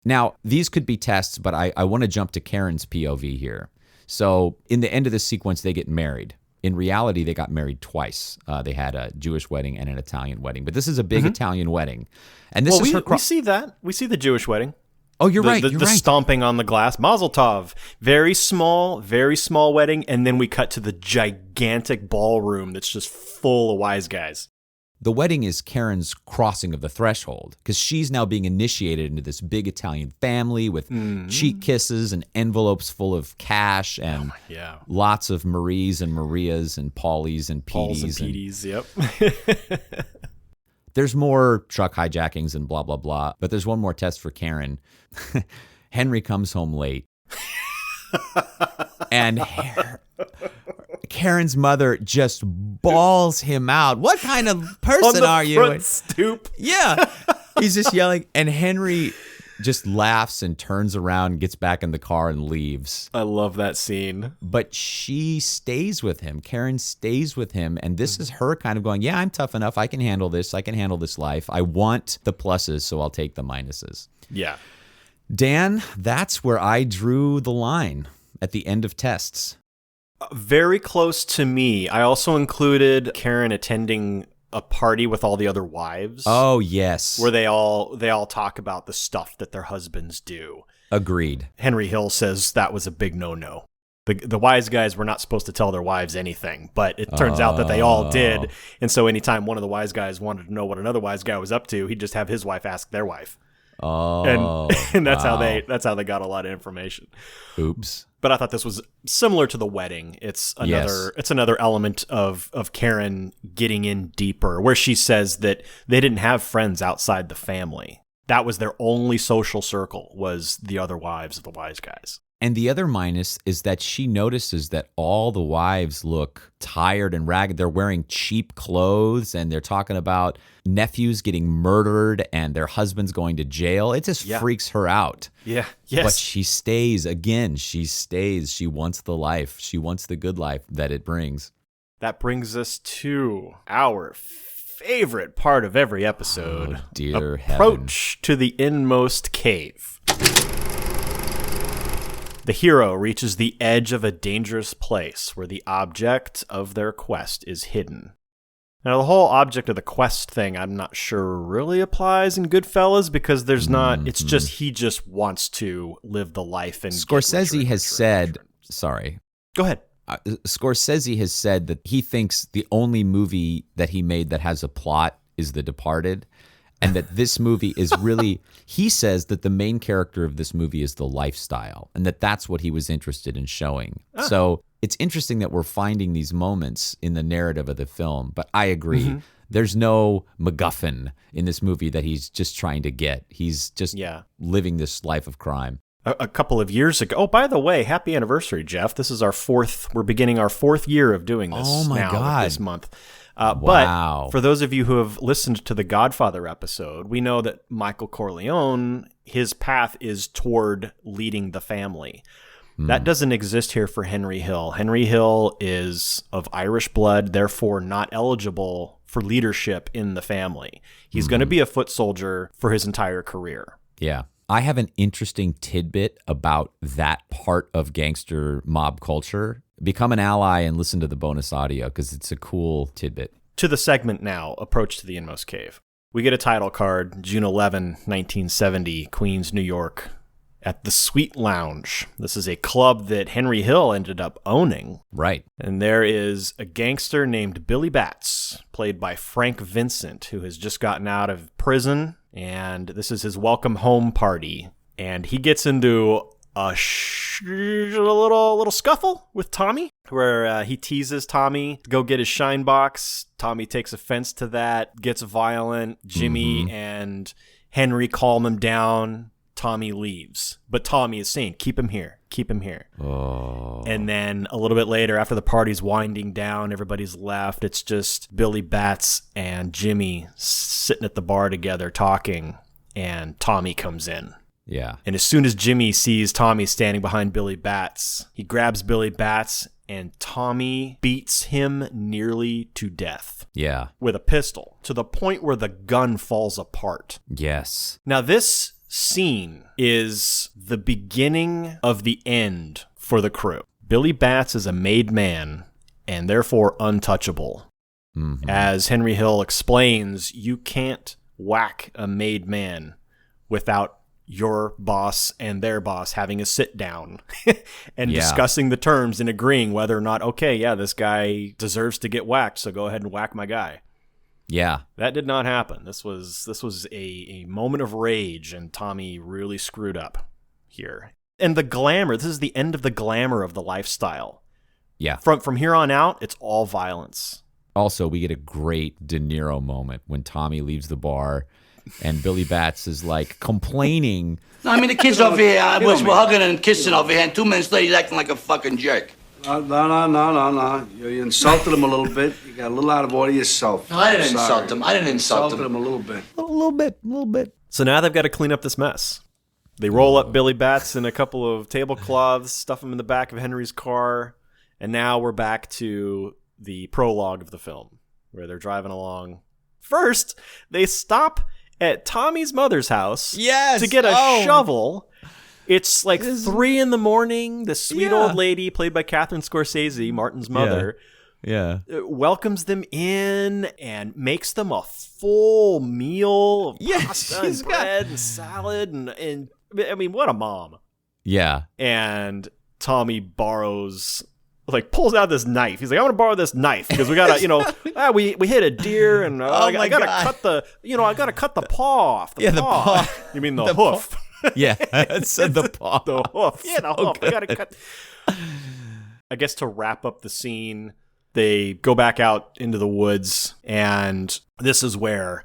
Now, these could be tests, but I want to jump to Karen's POV here. So in the end of the sequence, they get married. In reality, they got married twice. They had a Jewish wedding and an Italian wedding. But this is a big Italian wedding. And this is her we see that. We see the Jewish wedding. Oh, you're right. The stomping on the glass. Mazel tov. Very small wedding. And then we cut to the gigantic ballroom that's just full of wise guys. The wedding is Karen's crossing of the threshold because she's now being initiated into this big Italian family with cheek kisses and envelopes full of cash and lots of Maries and Marias and Paulies and Petey's. Yep. There's more truck hijackings and blah, blah, blah. But there's one more test for Karen. Henry comes home late. And Karen's mother just bawls him out. What kind of person are you? On the front stoop. Yeah. He's just yelling. And Henry just laughs and turns around, gets back in the car and leaves. I love that scene. But she stays with him. Karen stays with him. And this is her kind of going, yeah, I'm tough enough. I can handle this. I can handle this life. I want the pluses, so I'll take the minuses. Yeah. Dan, that's where I drew the line at the end of tests. Very close to me. I also included Karen attending a party with all the other wives. Oh, yes. Where they all talk about the stuff that their husbands do. Agreed. Henry Hill says that was a big no-no. The wise guys were not supposed to tell their wives anything, but it turns out that they all did. And so anytime one of the wise guys wanted to know what another wise guy was up to, he'd just have his wife ask their wife. Oh, and that's how they got a lot of information. Oops. But I thought this was similar to the wedding. It's another element of Karen getting in deeper, where she says that they didn't have friends outside the family. That was their only social circle, was the other wives of the wise guys. And the other minus is that she notices that all the wives look tired and ragged. They're wearing cheap clothes and they're talking about nephews getting murdered and their husbands going to jail. It just freaks her out. Yeah. Yes. But she stays. Again, she stays. She wants the life. She wants the good life that it brings. That brings us to our favorite part of every episode. Oh, dear Approach to the inmost cave. The hero reaches the edge of a dangerous place where the object of their quest is hidden. Now, the whole object of the quest thing, I'm not sure really applies in Goodfellas because there's not, it's just, he just wants to live the life. And Scorsese has said, sorry. Go ahead. Scorsese has said that he thinks the only movie that he made that has a plot is The Departed. And that this movie is really, he says that the main character of this movie is the lifestyle and that's what he was interested in showing. So it's interesting that we're finding these moments in the narrative of the film, but I agree. Mm-hmm. There's no MacGuffin in this movie that he's just trying to get. He's just living this life of crime. A couple of years ago. Oh, by the way, happy anniversary, Jeff. This is we're beginning our 4th year of doing this this month. But for those of you who have listened to the Godfather episode, we know that Michael Corleone, his path is toward leading the family. That doesn't exist here for Henry Hill. Henry Hill is of Irish blood, therefore not eligible for leadership in the family. He's going to be a foot soldier for his entire career. Yeah. I have an interesting tidbit about that part of gangster mob culture. Become an ally and listen to the bonus audio because it's a cool tidbit. To the segment now, Approach to the Inmost Cave. We get a title card, June 11, 1970, Queens, New York, at the Sweet Lounge. This is a club that Henry Hill ended up owning. Right. And there is a gangster named Billy Batts, played by Frank Vincent, who has just gotten out of prison. And this is his welcome home party. And he gets into a little scuffle with Tommy, where he teases Tommy to go get his shine box. Tommy takes offense to that, gets violent. Jimmy and Henry calm him down. Tommy leaves. But Tommy is saying, keep him here. Keep him here. Oh. And then a little bit later, after the party's winding down, everybody's left. It's just Billy Batts and Jimmy sitting at the bar together talking. And Tommy comes in. Yeah. And as soon as Jimmy sees Tommy standing behind Billy Batts, he grabs Billy Batts and Tommy beats him nearly to death. Yeah. With a pistol, to the point where the gun falls apart. Yes. Now, this scene is the beginning of the end for the crew. Billy Batts is a made man and therefore untouchable. Mm-hmm. As Henry Hill explains, you can't whack a made man without your boss and their boss having a sit down and discussing the terms and agreeing whether or not, okay, yeah, this guy deserves to get whacked, so go ahead and whack my guy. Yeah. That did not happen. This was a moment of rage, and Tommy really screwed up here. And the glamour, this is the end of the glamour of the lifestyle. Yeah. From here on out, it's all violence. Also, we get a great De Niro moment when Tommy leaves the bar and Billy Batts is like complaining. No, I mean, the kids over here, we're hugging and kissing over here, and 2 minutes later, he's acting like a fucking jerk. No. You insulted him a little bit. You got a little out of order yourself. No, I didn't insult him. I didn't insult him. Insulted him a little bit. A little bit. So now they've got to clean up this mess. They roll up Billy Batts in a couple of tablecloths, stuff him in the back of Henry's car, and now we're back to the prologue of the film, where they're driving along. First, they stop at Tommy's mother's house to get a shovel. It's like 3 a.m. The sweet old lady, played by Catherine Scorsese, Martin's mother, welcomes them in and makes them a full meal of pasta and bread and salad. And I mean, what a mom. Yeah. And Tommy pulls out this knife. He's like, I want to borrow this knife because we gotta, we hit a deer and I gotta cut the paw off. The paw. You mean the hoof? Yeah, it said the paw. The hoof. Yeah, the hoof. I gotta cut. I guess to wrap up the scene, they go back out into the woods, and this is where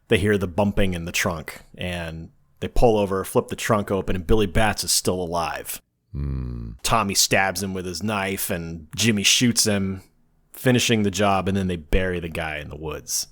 they hear the bumping in the trunk, and they pull over, flip the trunk open, and Billy Batts is still alive. Tommy stabs him with his knife, and Jimmy shoots him, finishing the job, and then they bury the guy in the woods.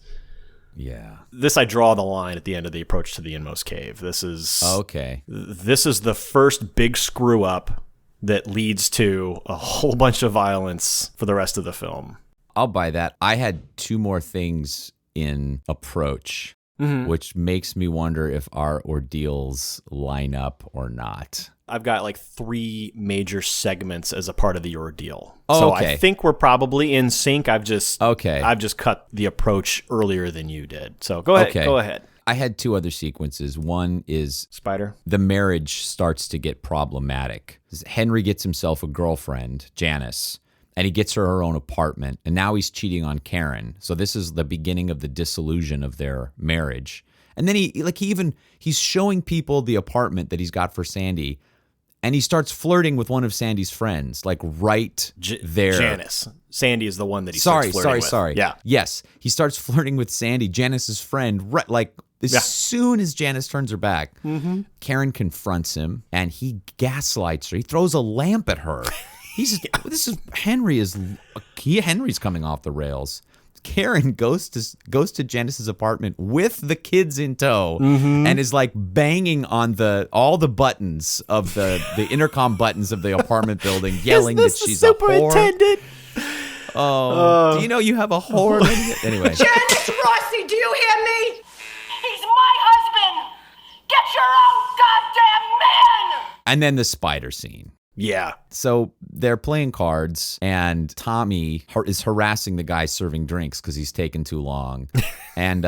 Yeah. This, I draw the line at the end of the approach to the inmost cave. This is okay. This is the first big screw up that leads to a whole bunch of violence for the rest of the film. I'll buy that. I had 2 more things in approach, which makes me wonder if our ordeals line up or not. I've got like 3 major segments as a part of the ordeal. Oh, so I think we're probably in sync. I've just cut the approach earlier than you did. So go ahead. Go ahead. I had 2 other sequences. One is Spider. The marriage starts to get problematic. Henry gets himself a girlfriend, Janice, and he gets her own apartment, and now he's cheating on Karen. So this is the beginning of the disillusion of their marriage. And then he's showing people the apartment that he's got for Sandy. And he starts flirting with one of Sandy's friends, like right there. Janice. Sandy is the one that he starts flirting with. Sorry. Yeah. Yes. He starts flirting with Sandy, Janice's friend, right, like as soon as Janice turns her back. Mm-hmm. Karen confronts him, and he gaslights her. He throws a lamp at her. Henry's coming off the rails. Karen goes to Janice's apartment with the kids in tow and is like banging on all the buttons of the intercom buttons of the apartment building, yelling that she's a superintendent. Oh, do you know you have a whore? Anyway, Janice Rossi, do you hear me? He's my husband. Get your own goddamn man. And then the spider scene. Yeah. So they're playing cards, and Tommy is harassing the guy serving drinks because he's taking too long. And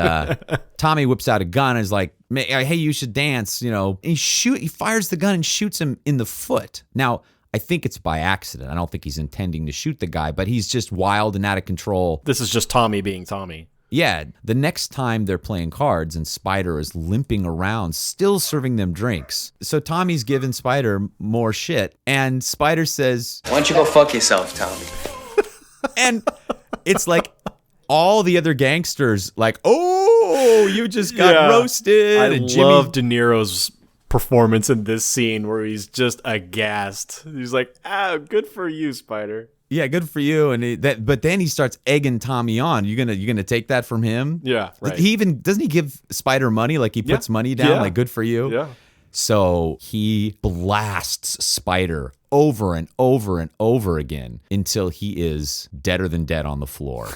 Tommy whips out a gun and is like, hey, you should dance, And he fires the gun and shoots him in the foot. Now, I think it's by accident. I don't think he's intending to shoot the guy, but he's just wild and out of control. This is just Tommy being Tommy. Yeah, the next time they're playing cards and Spider is limping around, still serving them drinks. So Tommy's giving Spider more shit, and Spider says, "Why don't you go fuck yourself, Tommy?" And it's like all the other gangsters, like, "Oh, you just got roasted." I love De Niro's performance in this scene where he's just aghast. He's like, good for you, Spider. Yeah, good for you. And but then he starts egging Tommy on. You gonna take that from him? Yeah, right. He even doesn't he give Spider money? Like he puts money down. Like good for you. Yeah. So he blasts Spider over and over and over again until he is deader than dead on the floor.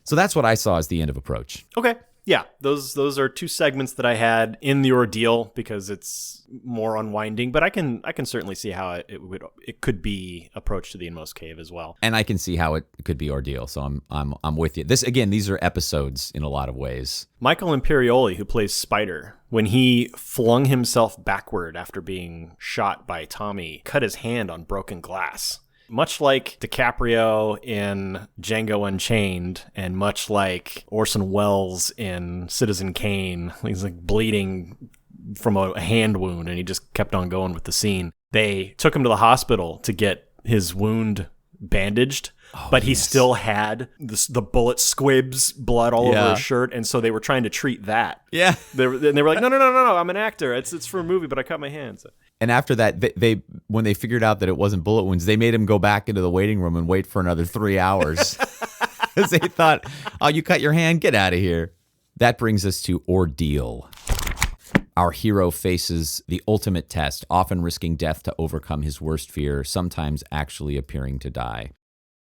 So that's what I saw as the end of Approach. Okay. Yeah, those are two segments that I had in the ordeal because it's more unwinding, but I can certainly see how it could be Approach to the Inmost Cave as well. And I can see how it could be Ordeal. So I'm with you. These are episodes in a lot of ways. Michael Imperioli, who plays Spider, when he flung himself backward after being shot by Tommy, cut his hand on broken glass. Much like DiCaprio in Django Unchained, and much like Orson Welles in Citizen Kane, he's like bleeding from a hand wound, and he just kept on going with the scene. They took him to the hospital to get his wound bandaged, but he still had the bullet squibs, blood all over his shirt, and so they were trying to treat that. Yeah. They were like, no, I'm an actor. It's for a movie, but I cut my hands. And after that, they when they figured out that it wasn't bullet wounds, they made him go back into the waiting room and wait for another 3 hours. Because they thought, oh, you cut your hand? Get out of here. That brings us to Ordeal. Our hero faces the ultimate test, often risking death to overcome his worst fear, sometimes actually appearing to die.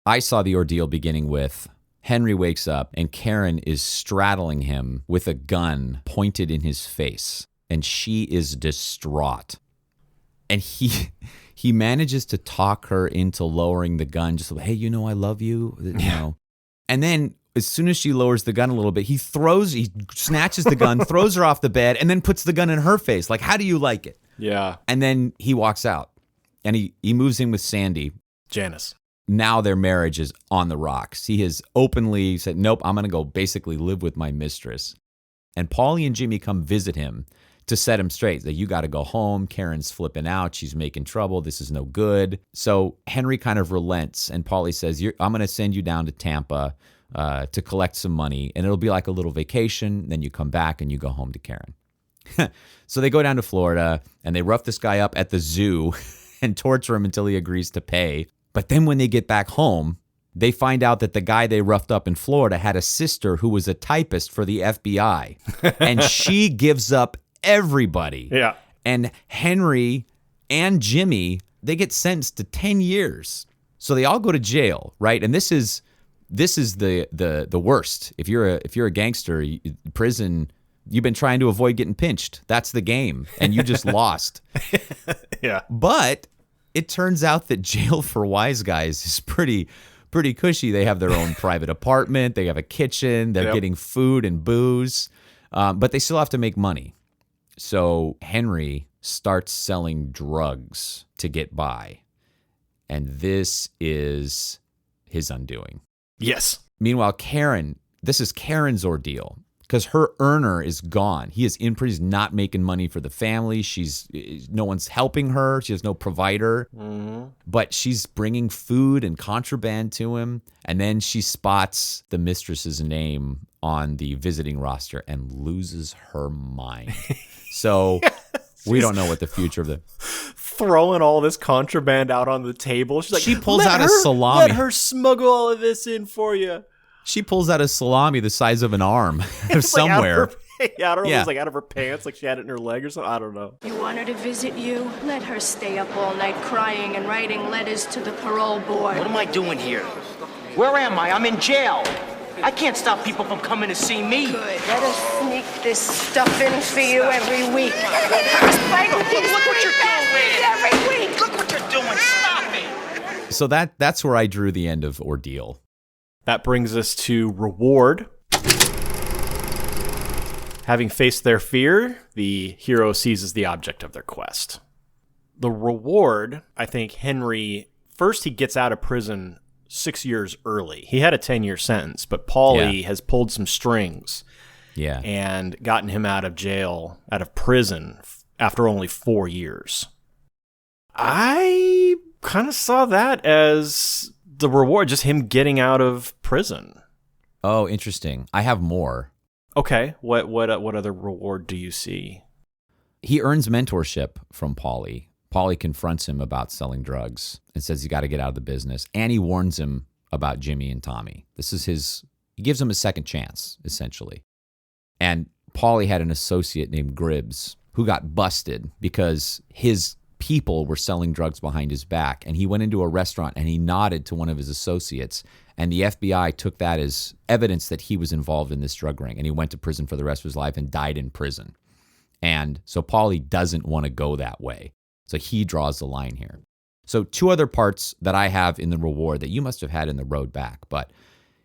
I saw the ordeal beginning with Henry wakes up and Karen is straddling him with a gun pointed in his face, and she is distraught. And he manages to talk her into lowering the gun, just like, hey, I love you, And then as soon as she lowers the gun a little bit, he snatches the gun, throws her off the bed, and then puts the gun in her face. Like, how do you like it? Yeah. And then he walks out, and he moves in with Sandy. Janice. Now their marriage is on the rocks. He has openly said, nope, I'm going to go basically live with my mistress. And Paulie and Jimmy come visit him to set him straight. That you got to go home. Karen's flipping out. She's making trouble. This is no good. So Henry kind of relents, and Paulie says, I'm going to send you down to Tampa to collect some money, and it'll be like a little vacation. Then you come back and you go home to Karen. So they go down to Florida, and they rough this guy up at the zoo and torture him until he agrees to pay. But then when they get back home, they find out that the guy they roughed up in Florida had a sister who was a typist for the FBI. And she gives up everybody. Yeah. And Henry and Jimmy, they get sentenced to 10 years. So they all go to jail, right? And this is the worst. If you're a gangster, prison, you've been trying to avoid getting pinched. That's the game. And you just lost. Yeah. But it turns out that jail for wise guys is pretty cushy. They have their own private apartment. They have a kitchen. They're getting food and booze. But they still have to make money. So Henry starts selling drugs to get by. And this is his undoing. Yes. Meanwhile, this is Karen's ordeal. Because her earner is gone. He is in prison, he's not making money for the family. No one's helping her. She has no provider. Mm-hmm. But she's bringing food and contraband to him. And then she spots the mistress's name on the visiting roster and loses her mind. So we don't know what the future of the... Throwing all this contraband out on the table. She's like, she pulls out a salami. Let her smuggle all of this in for you. She pulls out a salami the size of an arm somewhere. I don't know if it was like out of her pants, like she had it in her leg or something. I don't know. You want her to visit you? Let her stay up all night crying and writing letters to the parole board. What am I doing here? Where am I? I'm in jail. I can't stop people from coming to see me. Good. Let us sneak this stuff in for you every week. Let her fight with these Look what you're doing every week. Look what you're doing. Stop it. So that's where I drew the end of Ordeal. That brings us to Reward. Having faced their fear, the hero seizes the object of their quest. The Reward, I think Henry, first he gets out of prison 6 years early. He had a 10-year sentence, but Paulie has pulled some strings and gotten him out of jail, out of prison, after only 4 years. I kind of saw that as the reward, just him getting out of prison. Oh, interesting. I have more. Okay. What other reward do you see? He earns mentorship from Paulie. Paulie confronts him about selling drugs and says you got to get out of the business. And he warns him about Jimmy and Tommy. He gives him a second chance, essentially. And Paulie had an associate named Gribbs who got busted because his people were selling drugs behind his back. And he went into a restaurant and he nodded to one of his associates. And the FBI took that as evidence that he was involved in this drug ring. And he went to prison for the rest of his life and died in prison. And so Paulie doesn't want to go that way. So he draws the line here. So two other parts that I have in the reward that you must have had in the road back, but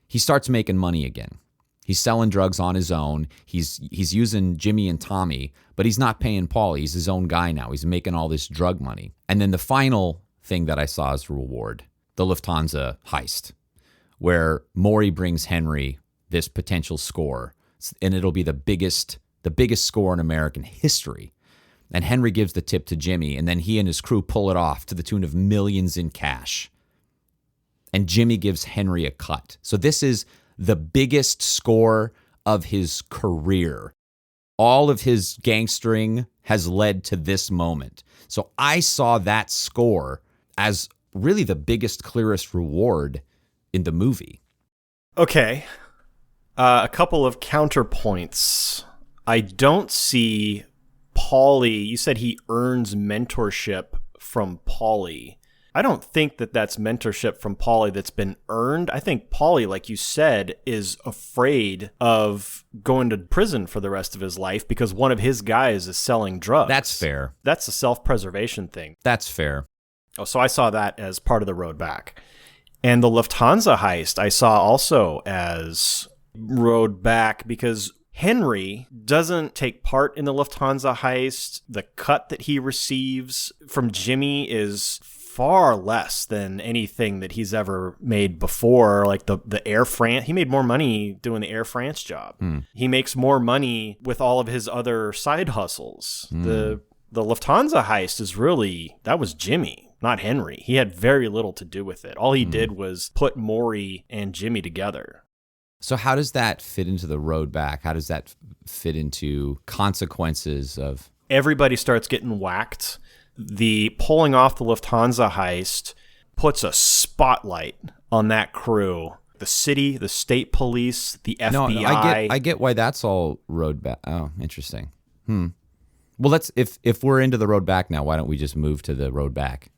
he starts making money again. He's selling drugs on his own. He's using Jimmy and Tommy, but he's not paying Paulie. He's his own guy now. He's making all this drug money. And then the final thing that I saw as a reward, the Lufthansa heist, where Maury brings Henry this potential score, and it'll be the biggest score in American history. And Henry gives the tip to Jimmy, and then he and his crew pull it off to the tune of millions in cash. And Jimmy gives Henry a cut. So this is the biggest score of his career. All of his gangstering has led to this moment. So I saw that score as really the biggest, clearest reward in the movie. Okay. A couple of counterpoints. I don't see Paulie. You said he earns mentorship from Paulie. I don't think that that's mentorship from Paulie that's been earned. I think Paulie, like you said, is afraid of going to prison for the rest of his life because one of his guys is selling drugs. That's fair. That's a self-preservation thing. That's fair. Oh, so I saw that as part of the road back. And the Lufthansa heist I saw also as road back because Henry doesn't take part in the Lufthansa heist. The cut that he receives from Jimmy is far less than anything that he's ever made before. Like the Air France, he made more money doing the Air France job. He makes more money with all of his other side hustles. The Lufthansa heist is really, that was Jimmy, not Henry. He had very little to do with it. All he did was put Maury and Jimmy together. So how does that fit into the road back? How does that fit into consequences of... Everybody starts getting whacked. The pulling off the Lufthansa heist puts a spotlight on that crew. The city, the state police, the FBI. No, I get why that's all road back. Oh, interesting. Well, let's if we're into the road back now, why don't we just move to the road back?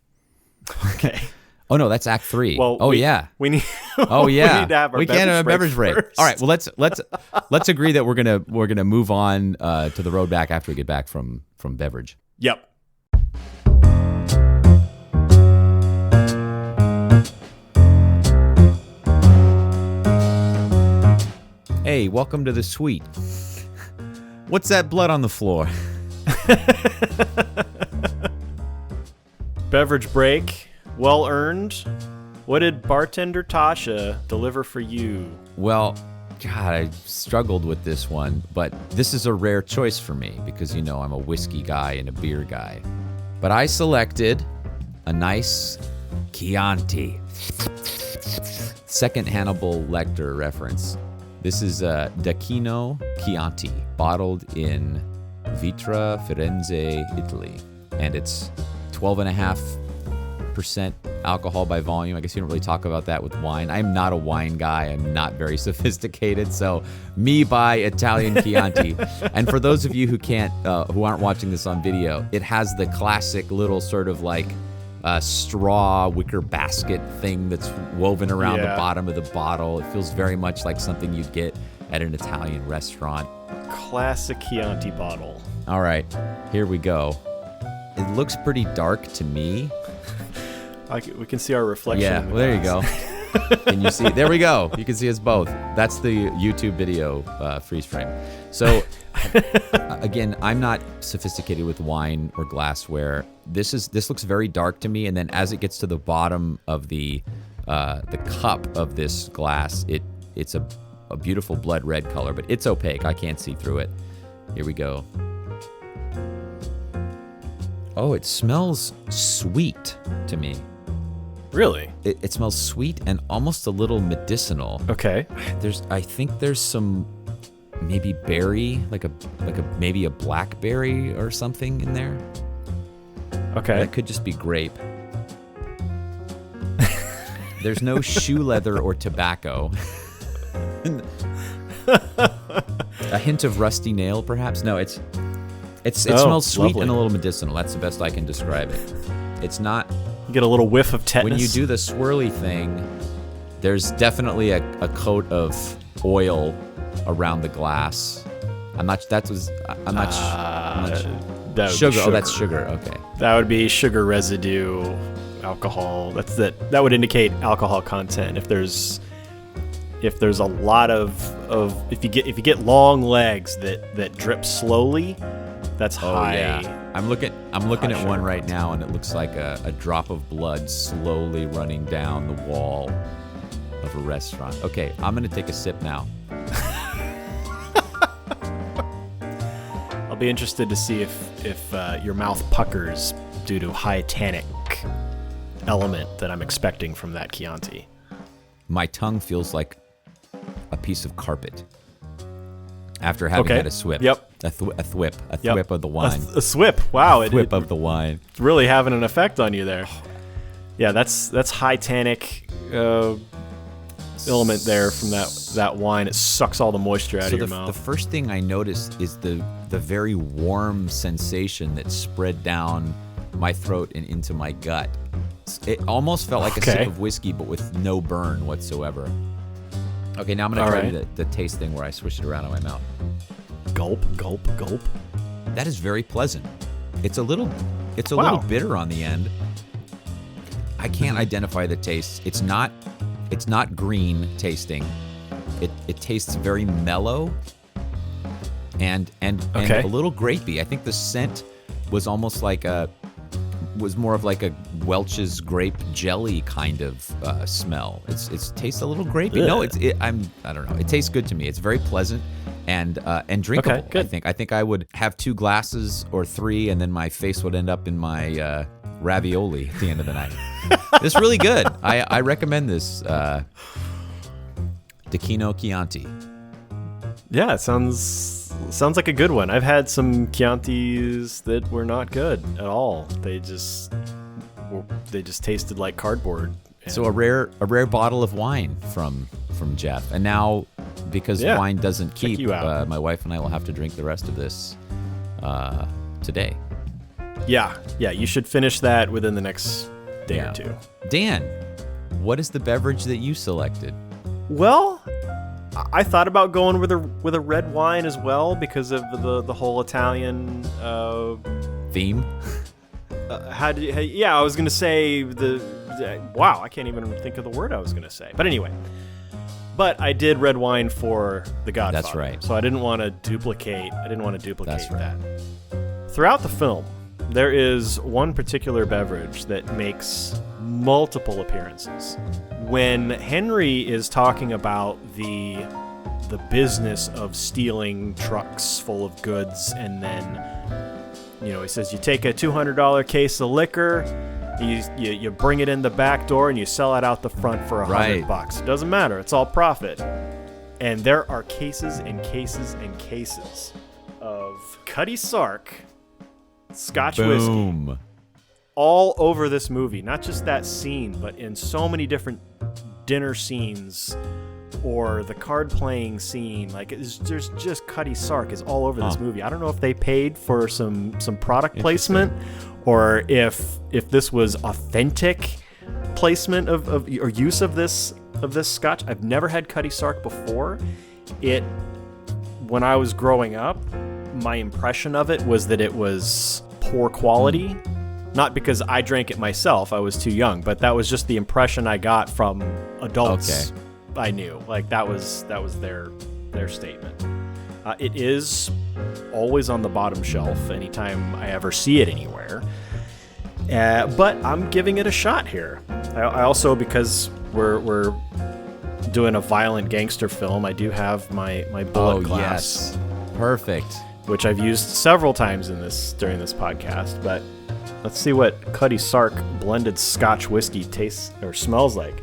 Okay. Oh no, that's Act 3. Well, yeah. We need. Oh yeah. We need to have our we can't have a beverage break. first. All right. Well, let's agree that we're gonna move on to the road back after we get back from beverage. Yep. Hey, welcome to the suite. What's that blood on the floor? Beverage break. Well earned. What did bartender Tasha deliver for you? Well, God, I struggled with this one, but this is a rare choice for me because, I'm a whiskey guy and a beer guy. But I selected a nice Chianti. Second Hannibal Lecter reference. This is D'Aquino Chianti, bottled in Vitra, Firenze, Italy. And it's 12.5% alcohol by volume. I guess you don't really talk about that with wine. I'm not a wine guy. I'm not very sophisticated. So me buy Italian Chianti. And for those of you who who aren't watching this on video, it has the classic little sort of like straw wicker basket thing that's woven around the bottom of the bottle. It feels very much like something you'd get at an Italian restaurant. Classic Chianti bottle. All right, here we go. It looks pretty dark to me. We can see our reflection. Yeah, in the well, there glass. you go. Can you see? There we go. You can see us both. That's the YouTube video freeze frame. So, again, I'm not sophisticated with wine or glassware. This looks very dark to me, and then as it gets to the bottom of the cup of this glass, it's a beautiful blood red color, but it's opaque. I can't see through it. Here we go. Oh, it smells sweet to me. Really? It smells sweet and almost a little medicinal. Okay. I think there's some maybe berry, like maybe a blackberry or something in there. Okay. That could just be grape. There's no shoe leather or tobacco. A hint of rusty nail, perhaps? No, it's It smells sweet lovely. and a little medicinal. That's the best I can describe it. It's not... You get a little whiff of tetanus. When you do the swirly thing, there's definitely a coat of oil around the glass. I'm not sure. Sugar. Oh, that's sugar. Okay. That would be sugar residue, alcohol. That would indicate alcohol content. If there's a lot of if you get long legs that drip slowly, that's high. Yeah. I'm looking at one right now, and it looks like a drop of blood slowly running down the wall of a restaurant. Okay, I'm gonna take a sip now. I'll be interested to see if your mouth puckers due to high tannic element that I'm expecting from that Chianti. My tongue feels like a piece of carpet after having had a swip. Yep. A thwip of the wine. A swip. Wow. A thwip of the wine. It's really having an effect on you there. Yeah, that's high tannic element there from that wine. It sucks all the moisture out of your mouth. The first thing I noticed is the very warm sensation that spread down my throat and into my gut. It almost felt like a sip of whiskey, but with no burn whatsoever. Okay, now I'm going to try the taste thing where I swish it around in my mouth. Gulp, gulp, gulp. That is very pleasant. It's a little bitter on the end. I can't identify the taste. It's not green tasting. It tastes very mellow and a little grapey. I think the scent was almost was more of like a Welch's grape jelly kind of smell. It tastes a little grapey. Yeah. No, I don't know. It tastes good to me. It's very pleasant and drinkable. Okay, good. I think I would have 2 glasses or 3, and then my face would end up in my ravioli at the end of the night. It's really good. I recommend this D'Aquino Chianti. Yeah, it sounds like a good one. I've had some Chiantis that were not good at all. They just tasted like cardboard. So a rare bottle of wine from Jeff. And now, because wine doesn't keep, my wife and I will have to drink the rest of this today. Yeah, you should finish that within the next day or two. Dan, what is the beverage that you selected? Well, I thought about going with a red wine as well because of the whole Italian theme. I was gonna say wow, I can't even think of the word I was gonna say. But anyway, I did red wine for The Godfather. That's right. So I didn't want to duplicate. That's right. that. Throughout the film, there is one particular beverage that makes multiple appearances. When Henry is talking about the business of stealing trucks full of goods, and then he says you take a $200 case of liquor, you bring it in the back door, and you sell it out the front for $100. It doesn't matter; it's all profit. And there are cases and cases and cases of Cutty Sark Scotch whiskey all over this movie. Not just that scene, but in so many different dinner scenes or the card playing scene. There's just Cutty Sark is all over this movie. I don't know if they paid for some product placement or if this was authentic placement of or use of this scotch. I've never had Cutty Sark before. When I was growing up, my impression of it was that it was poor quality. Not because I drank it myself, I was too young, but that was just the impression I got from adults I knew. That was their statement. It is always on the bottom shelf anytime I ever see it anywhere. But I'm giving it a shot here. I also, because we're doing a violent gangster film, I do have my bullet glass. Yes. Perfect. Which I've used several times during this podcast, but let's see what Cutty Sark blended Scotch whiskey tastes or smells like.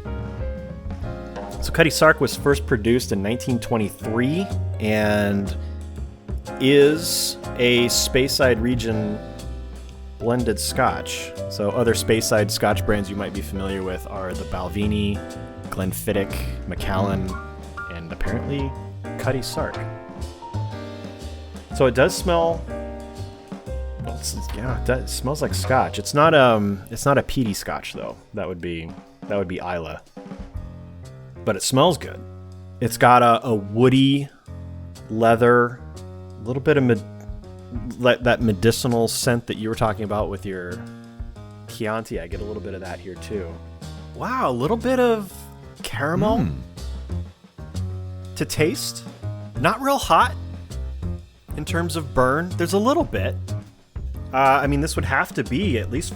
So Cutty Sark was first produced in 1923 and is a Speyside region blended Scotch. So other Speyside Scotch brands you might be familiar with are the Balvenie, Glenfiddich, Macallan, and apparently Cutty Sark. So it does smell Well, it smells like scotch. It's not a peaty scotch though. That would be Isla. But it smells good. It's got a woody leather, a little bit of that medicinal scent that you were talking about with your Chianti. I get a little bit of that here too. Wow, a little bit of caramel to taste. Not real hot in terms of burn. There's a little bit. I mean, this would have to be at least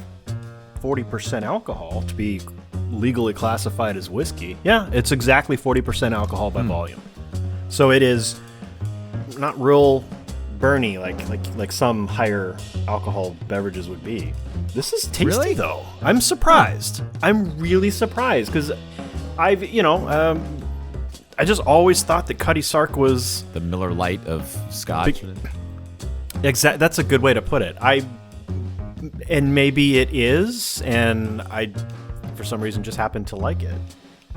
40% alcohol to be legally classified as whiskey. Yeah, it's exactly 40% alcohol by volume. So it is not real burny like some higher alcohol beverages would be. This is tasty though. I'm surprised. I'm really surprised because I just always thought that Cutty Sark was the Miller Lite of Scotch. That's a good way to put it. And maybe it is, and I, for some reason, just happen to like it.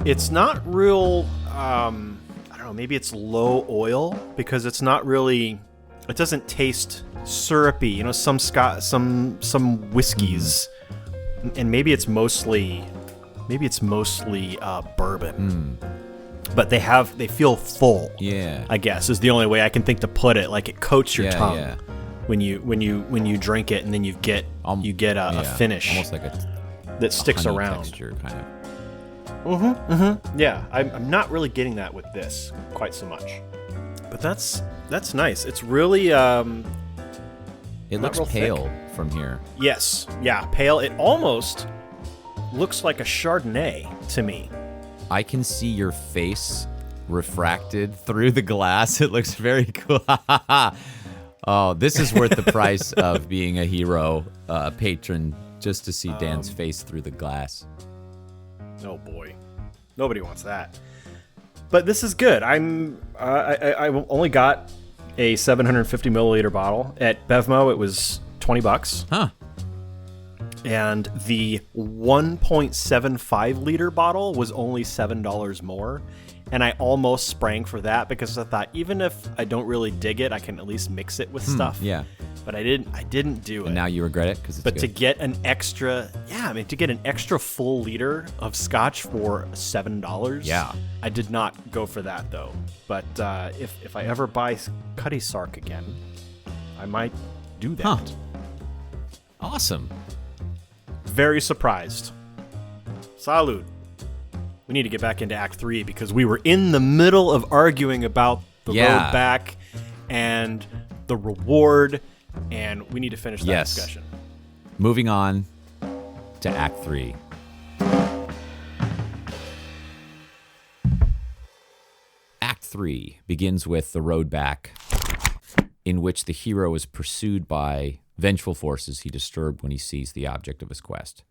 It's not real. I don't know. Maybe it's low oil because it's not really. It doesn't taste syrupy. You know, some whiskeys, and maybe it's mostly bourbon. But they feel full. Yeah, I guess is the only way I can think to put it. Like it coats your tongue when you drink it, and then you get a finish, almost like that sticks honey around. Texture, kind of. Yeah, I'm not really getting that with this quite so much. But that's nice. It's really it looks pale thick from here. Yes, yeah, pale. It almost looks like a Chardonnay to me. I can see your face refracted through the glass. It looks very cool. Oh, this is worth the price of being a hero patron, just to see Dan's face through the glass. Oh boy, nobody wants that. But this is good. I only got a 750 milliliter bottle at Bevmo. It was $20. Huh. And the 1.75 liter bottle was only $7 more. And I almost sprang for that because I thought, even if I don't really dig it, I can at least mix it with stuff. Yeah. But I didn't do it. And now you regret it because it's good. To get an extra, to get an extra full liter of scotch for $7. Yeah. I did not go for that though. But if I ever buy Cutty Sark again, I might do that. Huh. Awesome. Very surprised. Salud. We need to get back into Act 3 because we were in the middle of arguing about the road back and the reward, and we need to finish that discussion. Moving on to Act 3. Act 3 begins with the road back, in which the hero is pursued by vengeful forces he disturbed when he sees the object of his quest.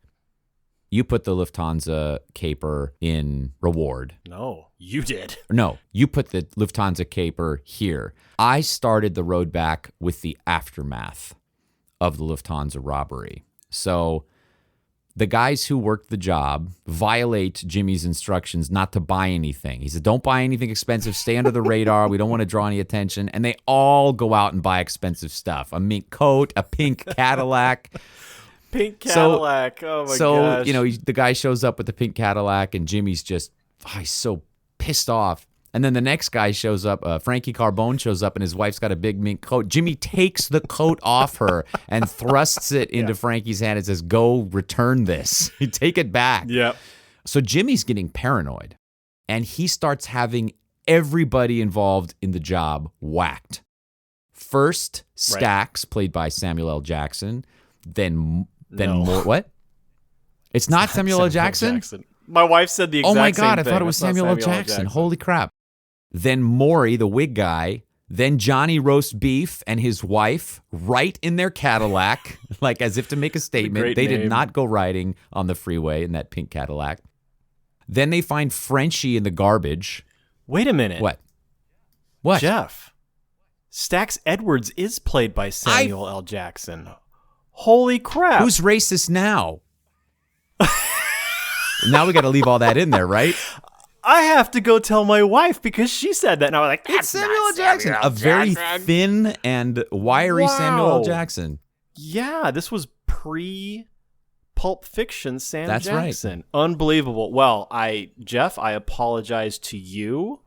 You put the Lufthansa caper in reward. No, you did. No, you put the Lufthansa caper here. I started the road back with the aftermath of the Lufthansa robbery. So the guys who worked the job violate Jimmy's instructions not to buy anything. He said, don't buy anything expensive. Stay under the radar. We don't want to draw any attention. And they all go out and buy expensive stuff. A mink coat, a pink Cadillac. Pink Cadillac. Oh my gosh. So, the guy shows up with the pink Cadillac and Jimmy's just, he's so pissed off. And then the next guy shows up, Frankie Carbone shows up and his wife's got a big mink coat. Jimmy takes the coat off her and thrusts it into Frankie's hand and says, go return this. Take it back. Yep. So Jimmy's getting paranoid and he starts having everybody involved in the job whacked. First, Stax, played by Samuel L. Jackson. Then more. What? It's not Samuel L. Jackson? My wife said the exact same thing. Oh my God, I thought it was Samuel L. Jackson. Holy crap. Then Maury, the wig guy. Then Johnny Roast Beef and his wife right in their Cadillac, like as if to make a statement. They did not go riding on the freeway in that pink Cadillac. Then they find Frenchie in the garbage. Wait a minute. What? Jeff, Stax Edwards is played by Samuel L. Jackson. Holy crap. Who's racist now? Now we got to leave all that in there, right? I have to go tell my wife because she said that. And I was like, that's Samuel L. Jackson. A very thin and wiry Samuel L. Jackson. Yeah, this was pre-Pulp Fiction Sam That's Jackson. right. Unbelievable. Well, Jeff, I apologize to you.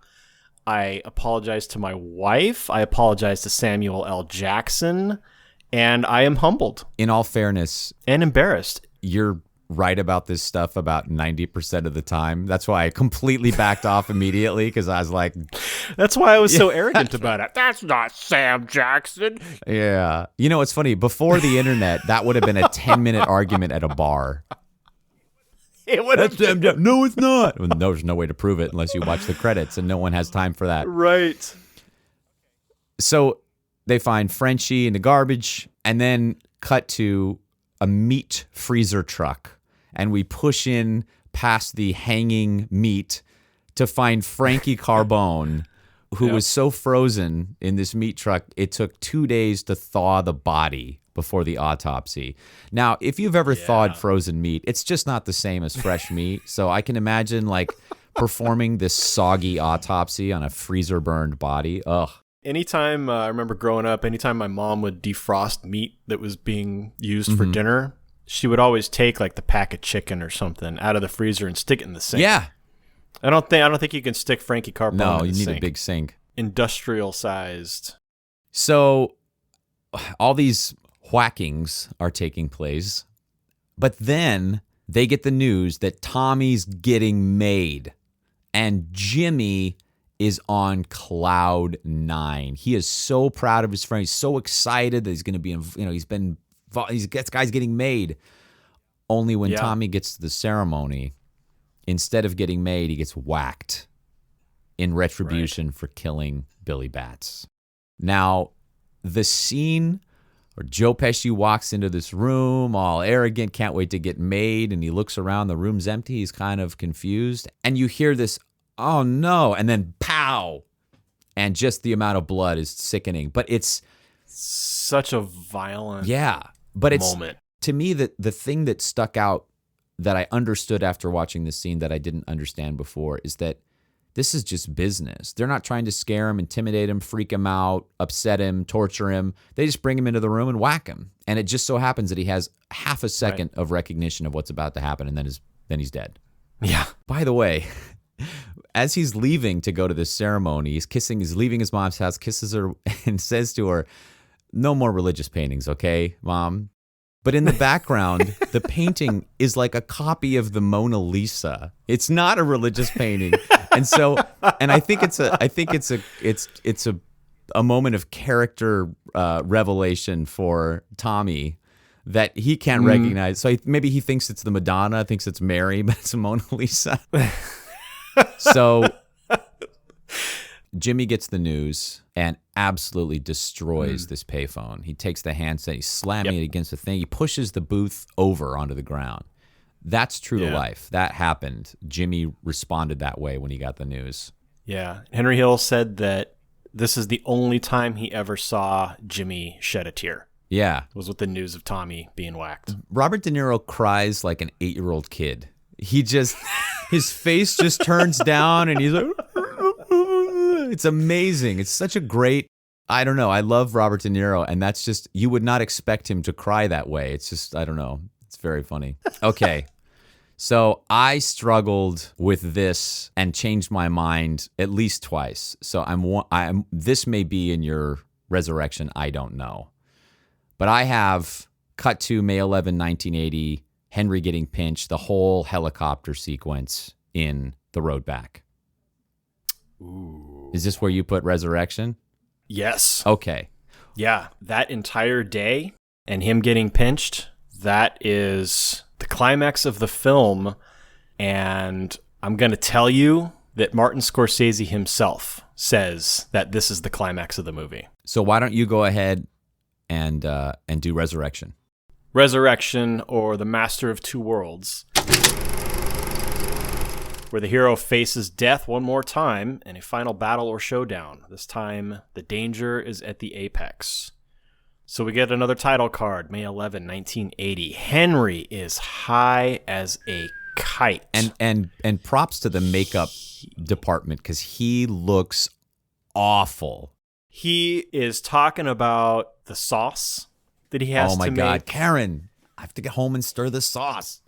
I apologize to my wife. I apologize to Samuel L. Jackson. And I am humbled. In all fairness. And embarrassed. You're right about this stuff about 90% of the time. That's why I completely backed off immediately, because I was like... That's why I was so arrogant about it. That's not Sam Jackson. Yeah. You know, it's funny. Before the internet, that would have been a 10-minute argument at a bar. It would have Sam Jackson. No, it's not. Well, there's no way to prove it unless you watch the credits, and no one has time for that. Right. So they find Frenchie in the garbage, and then cut to a meat freezer truck. And we push in past the hanging meat to find Frankie Carbone, who was so frozen in this meat truck, it took 2 days to thaw the body before the autopsy. Now, if you've ever thawed frozen meat, it's just not the same as fresh meat. So I can imagine like performing this soggy autopsy on a freezer burned body. Ugh. Anytime, I remember growing up, anytime my mom would defrost meat that was being used for dinner, she would always take like the pack of chicken or something out of the freezer and stick it in the sink. Yeah. I don't think you can stick Frankie Carbone in the sink. No, you need a big sink. Industrial sized. So all these whackings are taking place, but then they get the news that Tommy's getting made, and Jimmy is on cloud 9. He is so proud of his friend. He's so excited that he's going to be, this guy's getting made. Only when Tommy gets to the ceremony, instead of getting made, he gets whacked in retribution for killing Billy Batts. Now, the scene where Joe Pesci walks into this room, all arrogant, can't wait to get made, and he looks around, the room's empty, he's kind of confused, and you hear this, oh no, and then pow, and just the amount of blood is sickening. But it's such a violent but it's moment. To me, the thing that stuck out that I understood after watching this scene that I didn't understand before is that this is just business. They're not trying to scare him, intimidate him, freak him out, upset him, torture him. They just bring him into the room and whack him. And it just so happens that he has half a second of recognition of what's about to happen, and then he's dead. Yeah. By the way, as he's leaving to go to this ceremony, he's leaving his mom's house, kisses her, and says to her, "No more religious paintings, okay, Mom?" But in the background, the painting is like a copy of the Mona Lisa. It's not a religious painting, and I think it's a moment of character revelation for Tommy that he can't recognize. So maybe he thinks it's the Madonna, thinks it's Mary, but it's a Mona Lisa. So Jimmy gets the news and absolutely destroys this payphone. He takes the handset, he's slamming it against the thing. He pushes the booth over onto the ground. That's true to life. That happened. Jimmy responded that way when he got the news. Yeah. Henry Hill said that this is the only time he ever saw Jimmy shed a tear. Yeah. Was with the news of Tommy being whacked. Robert De Niro cries like an 8-year-old kid. He just, his face just turns down and he's like, it's amazing. It's such a great, I don't know. I love Robert De Niro, and that's just, you would not expect him to cry that way. It's just, I don't know. It's very funny. Okay. So I struggled with this and changed my mind at least twice. So this may be in your resurrection. I don't know. But I have cut to May 11, 1980, Henry getting pinched, the whole helicopter sequence in The Road Back. Ooh. Is this where you put resurrection? Yes. Okay. Yeah. That entire day and him getting pinched, that is the climax of the film. And I'm going to tell you that Martin Scorsese himself says that this is the climax of the movie. So why don't you go ahead and do resurrection? Resurrection, or The Master of Two Worlds, where the hero faces death one more time in a final battle or showdown. This time, the danger is at the apex. So we get another title card, May 11, 1980. Henry is high as a kite. And props to the makeup department, because he looks awful. He is talking about the sauce that he has to make. Oh my God, Karen, I have to get home and stir the sauce.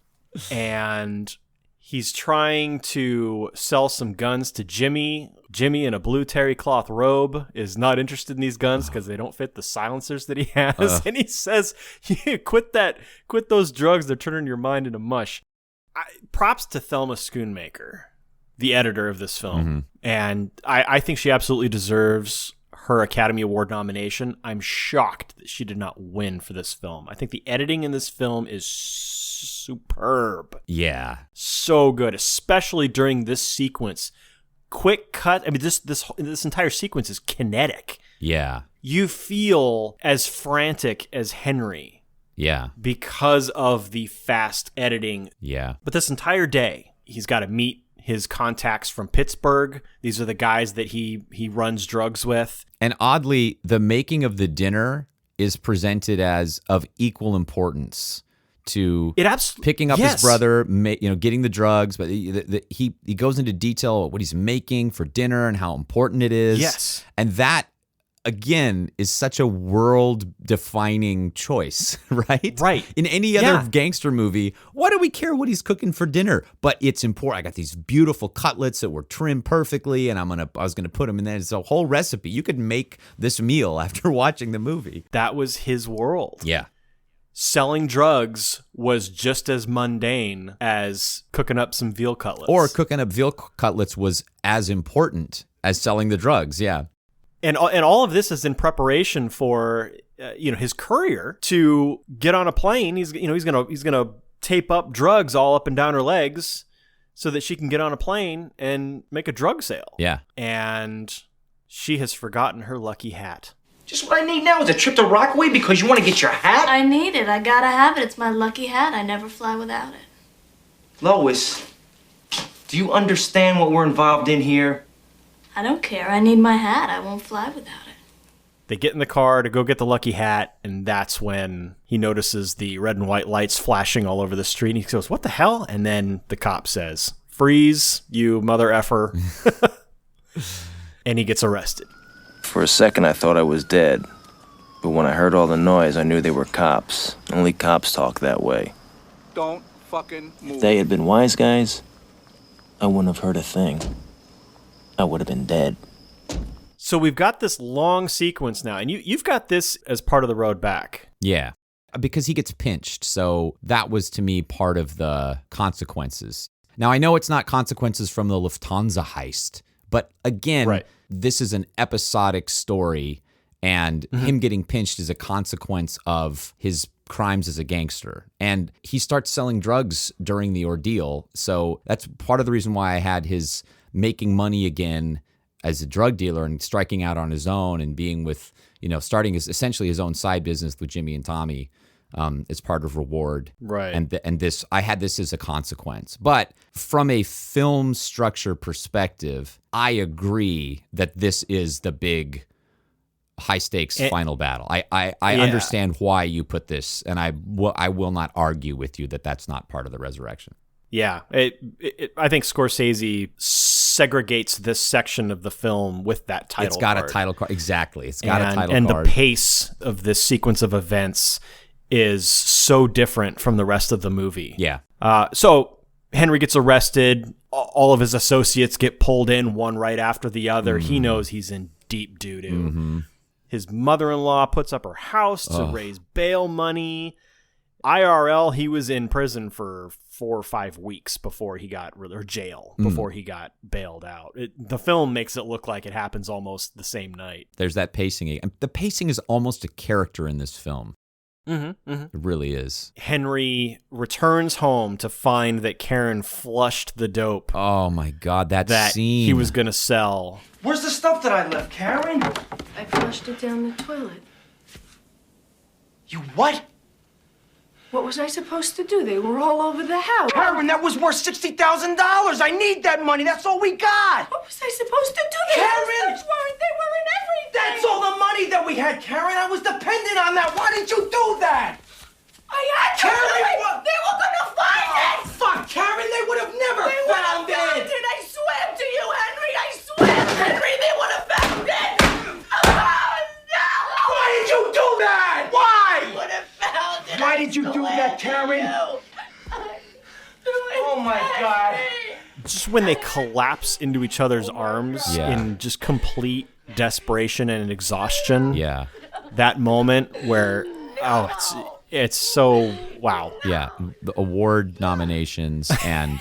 And he's trying to sell some guns to Jimmy. Jimmy in a blue terry cloth robe is not interested in these guns because they don't fit the silencers that he has. And he says, quit those drugs. They're turning your mind into mush. Props to Thelma Schoonmaker, the editor of this film. Mm-hmm. And I think she absolutely deserves her Academy Award nomination. I'm shocked that she did not win for this film. I think the editing in this film is superb. Yeah. So good, especially during this sequence. Quick cut. I mean, this entire sequence is kinetic. Yeah. You feel as frantic as Henry. Yeah. Because of the fast editing. Yeah. But this entire day, he's got to meet his contacts from Pittsburgh. These are the guys that he runs drugs with. And oddly, the making of the dinner is presented as of equal importance to picking up his brother, getting the drugs, but he goes into detail what he's making for dinner and how important it is. Yes. And that, again, is such a world-defining choice, right? Right. In any other gangster movie, why do we care what he's cooking for dinner? But it's important. I got these beautiful cutlets that were trimmed perfectly, and I was gonna put them in there. It's a whole recipe. You could make this meal after watching the movie. That was his world. Yeah. Selling drugs was just as mundane as cooking up some veal cutlets. Or cooking up veal cutlets was as important as selling the drugs, yeah. And all of this is in preparation for his courier to get on a plane. He's gonna tape up drugs all up and down her legs so that she can get on a plane and make a drug sale. Yeah. And she has forgotten her lucky hat. Just what I need now is a trip to Rockaway because you want to get your hat? I need it. I gotta have it. It's my lucky hat. I never fly without it. Lois, do you understand what we're involved in here? I don't care. I need my hat. I won't fly without it. They get in the car to go get the lucky hat, and that's when he notices the red and white lights flashing all over the street. And he goes, "What the hell?" And then the cop says, "Freeze, you mother effer." And he gets arrested. For a second, I thought I was dead. But when I heard all the noise, I knew they were cops. Only cops talk that way. Don't fucking move. If they had been wise guys, I wouldn't have heard a thing. I would have been dead. So we've got this long sequence now, and you've got this as part of the road back. Yeah, because he gets pinched. So that was, to me, part of the consequences. Now, I know it's not consequences from the Lufthansa heist, but again, this is an episodic story, and him getting pinched is a consequence of his crimes as a gangster. And he starts selling drugs during the ordeal. So that's part of the reason why I had his making money again as a drug dealer and striking out on his own and being with, starting essentially his own side business with Jimmy and Tommy as part of reward. Right. And this, I had this as a consequence. But from a film structure perspective, I agree that this is the big high stakes final battle. I understand why you put this, and I will not argue with you that that's not part of the resurrection. Yeah, I think Scorsese segregates this section of the film with that title It's got card. a title card. Exactly. It's got a title card. And the pace of this sequence of events is so different from the rest of the movie. Yeah. So Henry gets arrested. All of his associates get pulled in, one right after the other. He knows he's in deep doo-doo. His mother-in-law puts up her house to raise bail money. IRL, he was in prison for 4 or 5 weeks before he got, or jail, before he got bailed out. The film makes it look like it happens almost the same night. There's that pacing. The pacing is almost a character in this film. It really is. Henry returns home to find that Karen flushed the dope. Oh my God, that scene. He was going to sell. Where's the stuff that I left, Karen? I flushed it down the toilet. You what? What was I supposed to do? They were all over the house. Karen, that was worth $60,000. I need that money. That's all we got. What was I supposed to do? Karen! They were in everything. That's all the money that we had, Karen. I was dependent on that. Why did you do that? I had to do it. They were gonna find it. Fuck, Karen. They would have never found it. I swear to you, Henry. I swear, Henry, they would have found it. Oh, no. Why did you do that? Why? Would have do that, Karen? Oh my God. Just when they collapse into each other's arms in just complete desperation and exhaustion. Yeah. That moment where, it's so, wow. Yeah. The award nominations and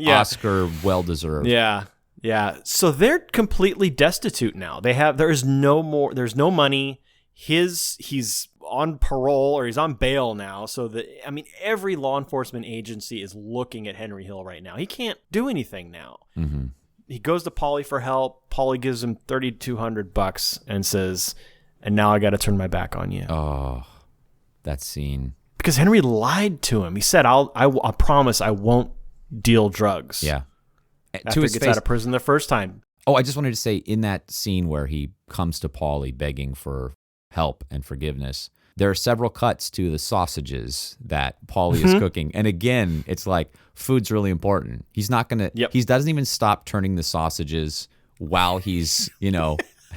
Oscar well-deserved. Yeah. Yeah. So they're completely destitute now. There's no money. He's on parole or he's on bail now. So every law enforcement agency is looking at Henry Hill right now. He can't do anything now. Mm-hmm. He goes to Paulie for help. Paulie gives him $3,200 and says, "And now I got to turn my back on you." Oh, that scene. Because Henry lied to him. He said, I promise I won't deal drugs. Yeah. After he gets out of prison the first time. Oh, I just wanted to say, in that scene where he comes to Paulie begging for help and forgiveness, there are several cuts to the sausages that Paulie is cooking. And again, it's like, food's really important. He's not going to, he doesn't even stop turning the sausages while he's,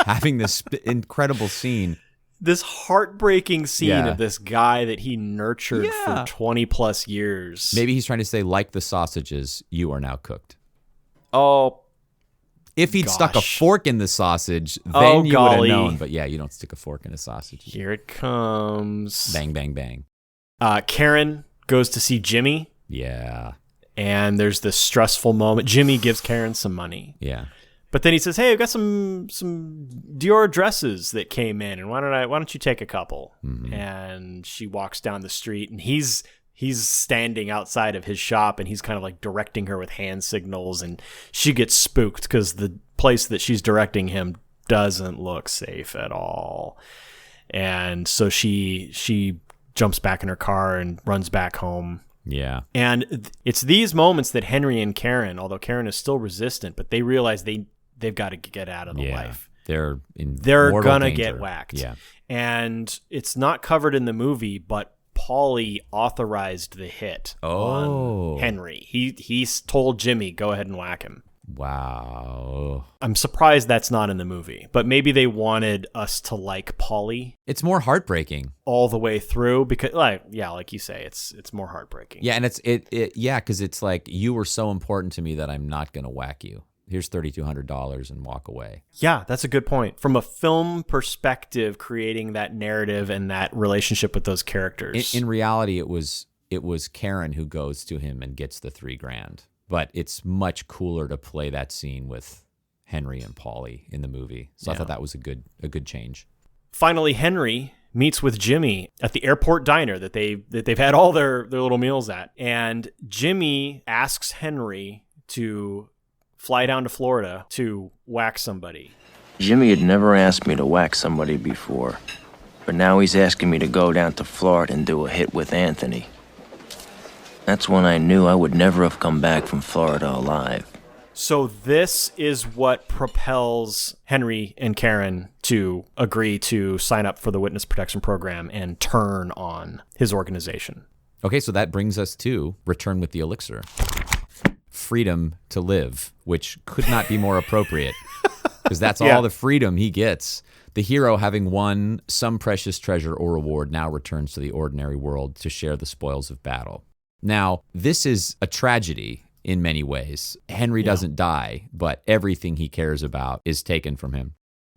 having this incredible scene. This heartbreaking scene of this guy that he nurtured for 20 plus years. Maybe he's trying to say, like the sausages, you are now cooked. Oh, if he'd stuck a fork in the sausage, then you would have known. But yeah, you don't stick a fork in a sausage. Here it comes. Bang, bang, bang. Karen goes to see Jimmy. Yeah. And there's this stressful moment. Jimmy gives Karen some money. Yeah. But then he says, "Hey, I've got some Dior dresses that came in, and why don't you take a couple?" Mm-hmm. And she walks down the street, and he's standing outside of his shop, and he's kind of like directing her with hand signals, and she gets spooked because the place that she's directing him doesn't look safe at all. And so she jumps back in her car and runs back home. Yeah. And it's these moments that Henry and Karen, although Karen is still resistant, but they realize they've got to get out of the life. They're gonna danger. get whacked. Yeah. And it's not covered in the movie, but Paulie authorized the hit on Henry. He told Jimmy, "Go ahead and whack him." Wow. I'm surprised that's not in the movie, but maybe they wanted us to like Paulie. It's more heartbreaking all the way through because, like you say, it's more heartbreaking. Yeah, and because it's like, you were so important to me that I'm not gonna whack you. Here's $3,200 and walk away. Yeah, that's a good point. From a film perspective, creating that narrative and that relationship with those characters. In reality, it was Karen who goes to him and gets the $3,000. But it's much cooler to play that scene with Henry and Paulie in the movie. So I thought that was a good change. Finally, Henry meets with Jimmy at the airport diner that they've had all their little meals at, and Jimmy asks Henry to fly down to Florida to whack somebody. Jimmy had never asked me to whack somebody before, but now he's asking me to go down to Florida and do a hit with Anthony. That's when I knew I would never have come back from Florida alive. So this is what propels Henry and Karen to agree to sign up for the witness protection program and turn on his organization. Okay, so that brings us to Return with the Elixir. Freedom to live, which could not be more appropriate, because that's all the freedom he gets. The hero, having won some precious treasure or reward, now returns to the ordinary world to share the spoils of battle. Now, this is a tragedy in many ways. Henry doesn't die, but everything he cares about is taken from him.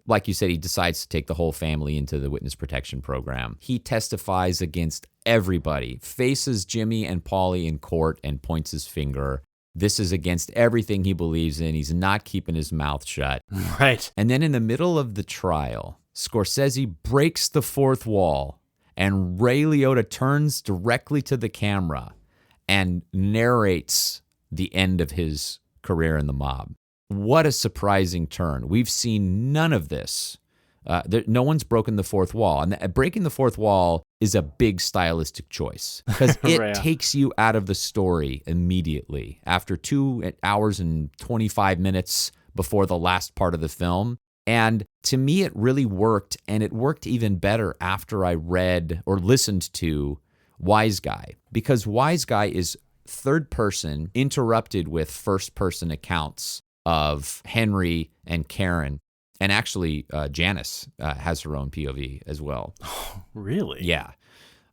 Like you said, he decides to take the whole family into the witness protection program. He testifies against everybody, faces Jimmy and Paulie in court and points his finger. This is against everything he believes in. He's not keeping his mouth shut. Right. And then in the middle of the trial, Scorsese breaks the fourth wall, and Ray Liotta turns directly to the camera and narrates the end of his career in the mob. What a surprising turn. We've seen none of this. No one's broken the fourth wall. And breaking the fourth wall is a big stylistic choice because it takes you out of the story immediately. After 2 hours and 25 minutes before the last part of the film. And to me, it really worked. And it worked even better after I read or listened to Wise Guy, because Wise Guy is third person interrupted with first person accounts of Henry and Karen. And actually, Janice has her own POV as well. Oh, really? Yeah.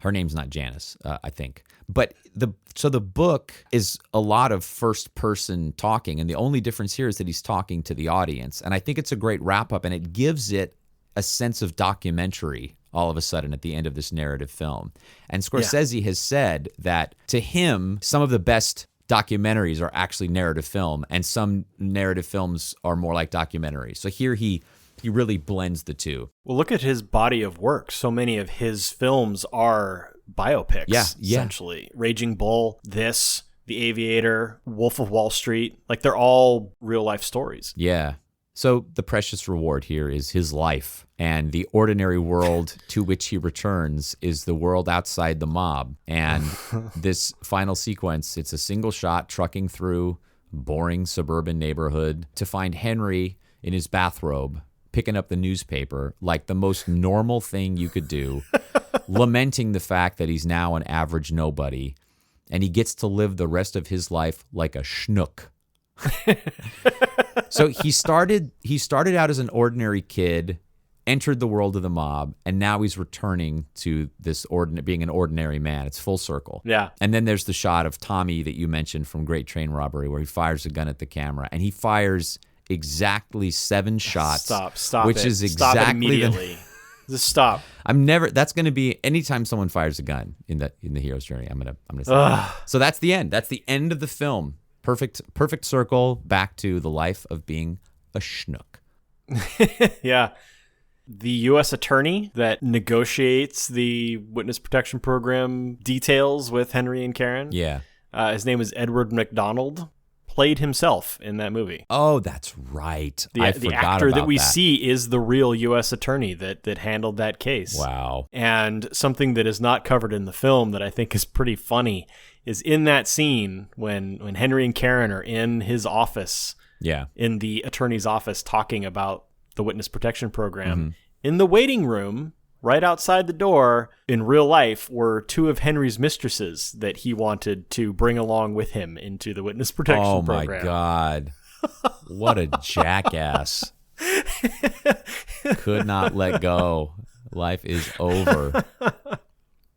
Her name's not Janice, I think. But the book is a lot of first person talking, and the only difference here is that he's talking to the audience. And I think it's a great wrap up, and it gives it a sense of documentary all of a sudden at the end of this narrative film. And Scorsese has said that to him, some of the best documentaries are actually narrative film, and some narrative films are more like documentaries. So here he really blends the two. Well, look at his body of work. So many of his films are biopics, essentially. Raging Bull, this, The Aviator, Wolf of Wall Street. Like, they're all real-life stories. Yeah. So the precious reward here is his life, and the ordinary world to which he returns is the world outside the mob. And this final sequence, it's a single shot trucking through boring suburban neighborhood to find Henry in his bathrobe, picking up the newspaper like the most normal thing you could do, lamenting the fact that he's now an average nobody, and he gets to live the rest of his life like a schnook. So he started out as an ordinary kid, entered the world of the mob, and now he's returning to this being an ordinary man. It's full circle. Yeah. And then there's the shot of Tommy that you mentioned from Great Train Robbery, where he fires a gun at the camera, and he fires exactly 7 shots. Stop which it. is Stop exactly it immediately. Just stop. That's going to be anytime someone fires a gun in the hero's journey. I'm gonna say that. So that's the end. That's the end of the film. Perfect circle back to the life of being a schnook. Yeah. The U.S. attorney that negotiates the witness protection program details with Henry and Karen. Yeah. His name is Edward McDonald. Played himself in that movie. Oh, that's right. The actor that we see is the real U.S. attorney that handled that case. Wow. And something that is not covered in the film that I think is pretty funny is in that scene when Henry and Karen are in his office, in the attorney's office, talking about the witness protection program. Mm-hmm. In the waiting room, right outside the door, in real life, were 2 of Henry's mistresses that he wanted to bring along with him into the witness protection program. Oh, my God. What a jackass. Could not let go. Life is over.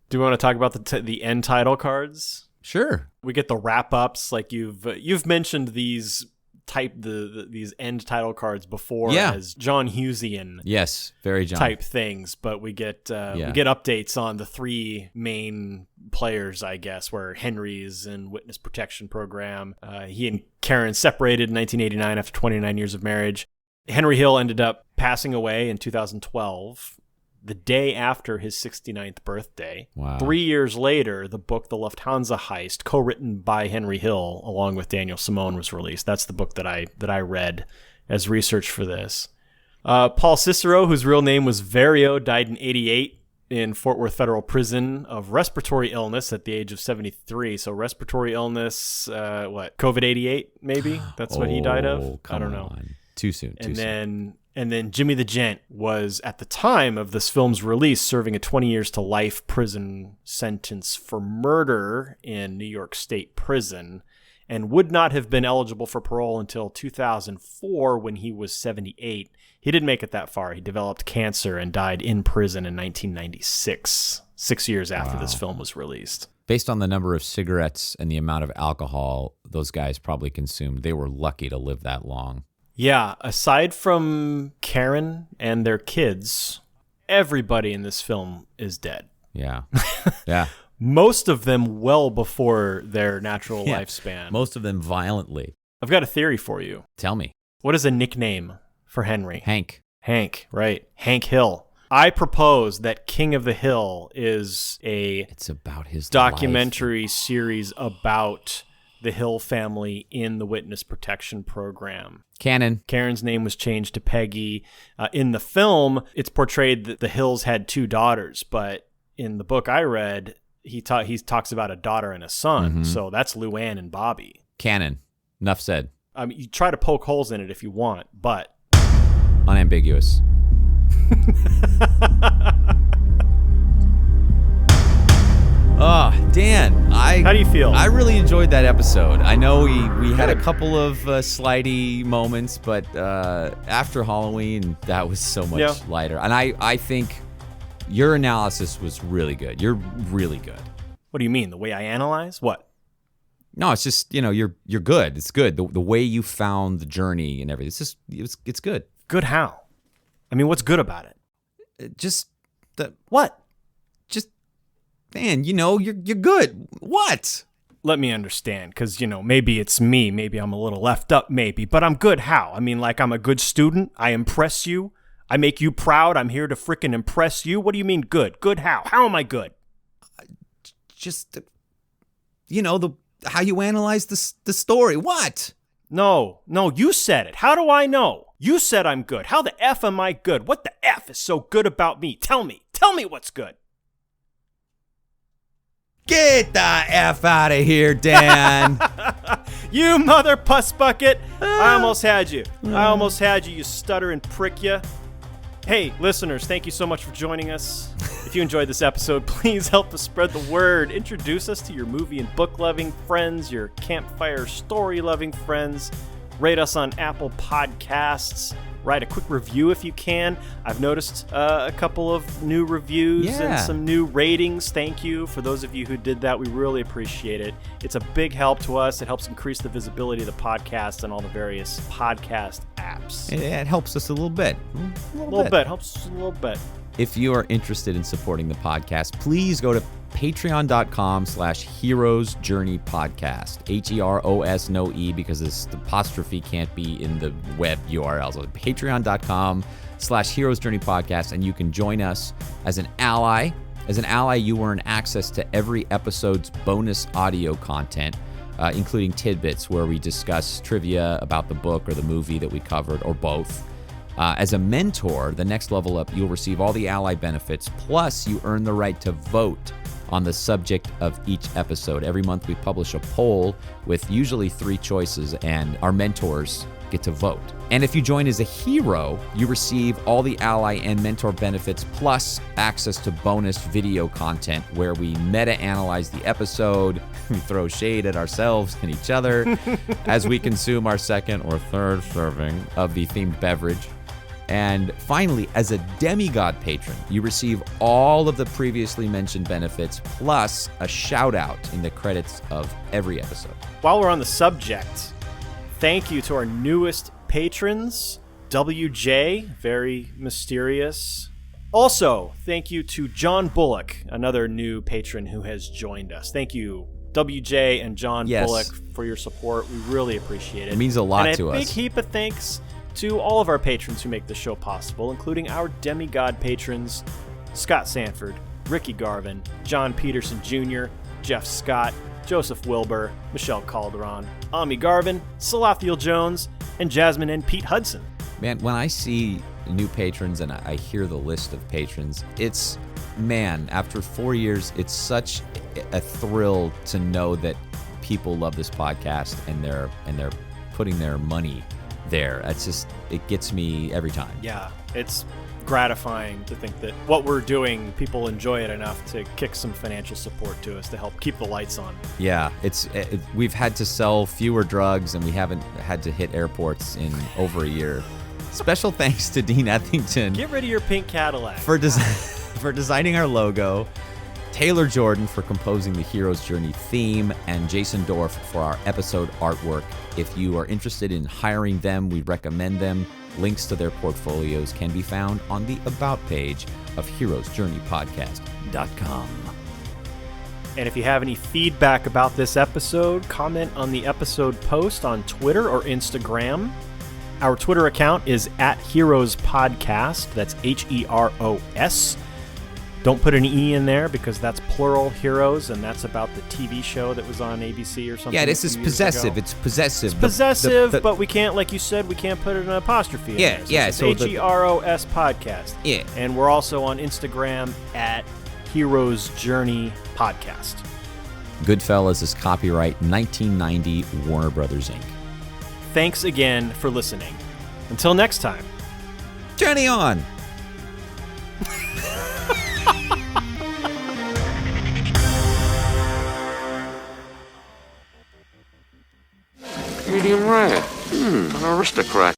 Do we want to talk about the end title cards? Sure. We get the wrap-ups. Like you've mentioned these these end title cards before as John Hughesian. Yes, very John type things, but we get updates on the 3 main players, I guess, where Henry's in witness protection program. He and Karen separated in 1989 after 29 years of marriage. Henry Hill ended up passing away in 2012. The day after his 69th birthday. Wow. 3 years later, the book The Lufthansa Heist, co-written by Henry Hill along with Daniel Simone, was released. That's the book that I read as research for this. Paul Cicero, whose real name was Vario, died in 1988 in Fort Worth Federal Prison of respiratory illness at the age of 73. So respiratory illness, COVID-88 maybe? That's what he died of? I don't know. Too soon. And then Jimmy the Gent was, at the time of this film's release, serving a 20 years to life prison sentence for murder in New York State Prison, and would not have been eligible for parole until 2004 when he was 78. He didn't make it that far. He developed cancer and died in prison in 1996, 6 years after this film was released. Based on the number of cigarettes and the amount of alcohol those guys probably consumed, they were lucky to live that long. Yeah, aside from Karen and their kids, everybody in this film is dead. Yeah. Yeah. Most of them well before their natural lifespan. Most of them violently. I've got a theory for you. Tell me. What is a nickname for Henry? Hank, right. Hank Hill. I propose that King of the Hill is it's about his documentary series about the Hill family in the witness protection program. Canon. Karen's name was changed to Peggy. In the film, it's portrayed that the Hills had 2 daughters, but in the book I read, he talks about a daughter and a son. Mm-hmm. So that's Luann and Bobby. Canon. Enough said. I mean, you try to poke holes in it if you want, but unambiguous. Oh, Dan, how do you feel? I really enjoyed that episode. I know we had a couple of slidey moments, but after Halloween, that was so much lighter. And I think Your analysis was really good. You're really good. What do you mean? The way I analyze? What? No, it's just, you're good. It's good. The way you found the journey and everything. It's good. Good how? I mean, what's good about it? Just the what? Just, man, you're good. What? Let me understand, because, maybe it's me. Maybe I'm a little left up, maybe. But I'm good how? I mean, like I'm a good student. I impress you. I make you proud. I'm here to frickin' impress you. What do you mean good? Good how? How am I good? Just, how you analyze the story. What? No, you said it. How do I know? You said I'm good. How the F am I good? What the F is so good about me? Tell me what's good. Get the F out of here, Dan. You mother puss bucket. I almost had you, you stuttering prick you. Hey, listeners, thank you so much for joining us. If you enjoyed this episode, please help us spread the word. Introduce us to your movie and book-loving friends, your campfire story-loving friends. Rate us on Apple Podcasts. Write a quick review if you can. I've noticed a couple of new reviews and some new ratings. Thank you for those of you who did that. We really appreciate it. It's a big help to us. It helps increase the visibility of the podcast and all the various podcast apps. It helps us a little bit. A little bit. Helps us a little bit. If you are interested in supporting the podcast, please go to patreon.com/Heroes Journey Podcast. HEROS, no E, because this apostrophe can't be in the web URL. So patreon.com/Heroes Journey Podcast, and you can join us as an ally. As an ally, you earn access to every episode's bonus audio content, including tidbits where we discuss trivia about the book or the movie that we covered, or both. As a mentor, the next level up, you'll receive all the ally benefits, plus you earn the right to vote on the subject of each episode. Every month we publish a poll with usually 3 choices, and our mentors get to vote. And if you join as a hero, you receive all the ally and mentor benefits, plus access to bonus video content where we meta-analyze the episode, we throw shade at ourselves and each other as we consume our second or third serving of the themed beverage. And finally, as a demigod patron, you receive all of the previously mentioned benefits, plus a shout out in the credits of every episode. While we're on the subject, thank you to our newest patrons, WJ, very mysterious. Also, thank you to John Bullock, another new patron who has joined us. Thank you, WJ and John Bullock, for your support. We really appreciate it. It means a lot to us. And a big heap of thanks to all of our patrons who make the show possible, including our demigod patrons, Scott Sanford, Ricky Garvin, John Peterson Jr., Jeff Scott, Joseph Wilbur, Michelle Calderon, Ami Garvin, Salathiel Jones, and Jasmine and Pete Hudson. Man, when I see new patrons and I hear the list of patrons, it's, man, after 4 years, it's such a thrill to know that people love this podcast and they're putting their money there. That's just, it gets me every time. Yeah, it's gratifying to think that what we're doing, people enjoy it enough to kick some financial support to us to help keep the lights on. Yeah, we've had to sell fewer drugs and we haven't had to hit airports in over a year. Special thanks to Dean Ethington. Get rid of your pink Cadillac. For designing our logo, Taylor Jordan for composing the Hero's Journey theme, and Jason Dorff for our episode artwork. If you are interested in hiring them, we recommend them. Links to their portfolios can be found on the About page of heroesjourneypodcast.com. And if you have any feedback about this episode, comment on the episode post on Twitter or Instagram. Our Twitter account is @HeroesPodcast. That's HEROS. Don't put an E in there because that's plural heroes, and that's about the TV show that was on ABC or something. Yeah, this is possessive. It's possessive. It's possessive, but we can't, like you said, we can't put an apostrophe in there. Yeah, so it's HEROS Podcast. Yeah. And we're also on Instagram @Heroes Journey Podcast. Goodfellas is copyright 1990 Warner Brothers, Inc. Thanks again for listening. Until next time. Journey on! Medium rare. An aristocrat.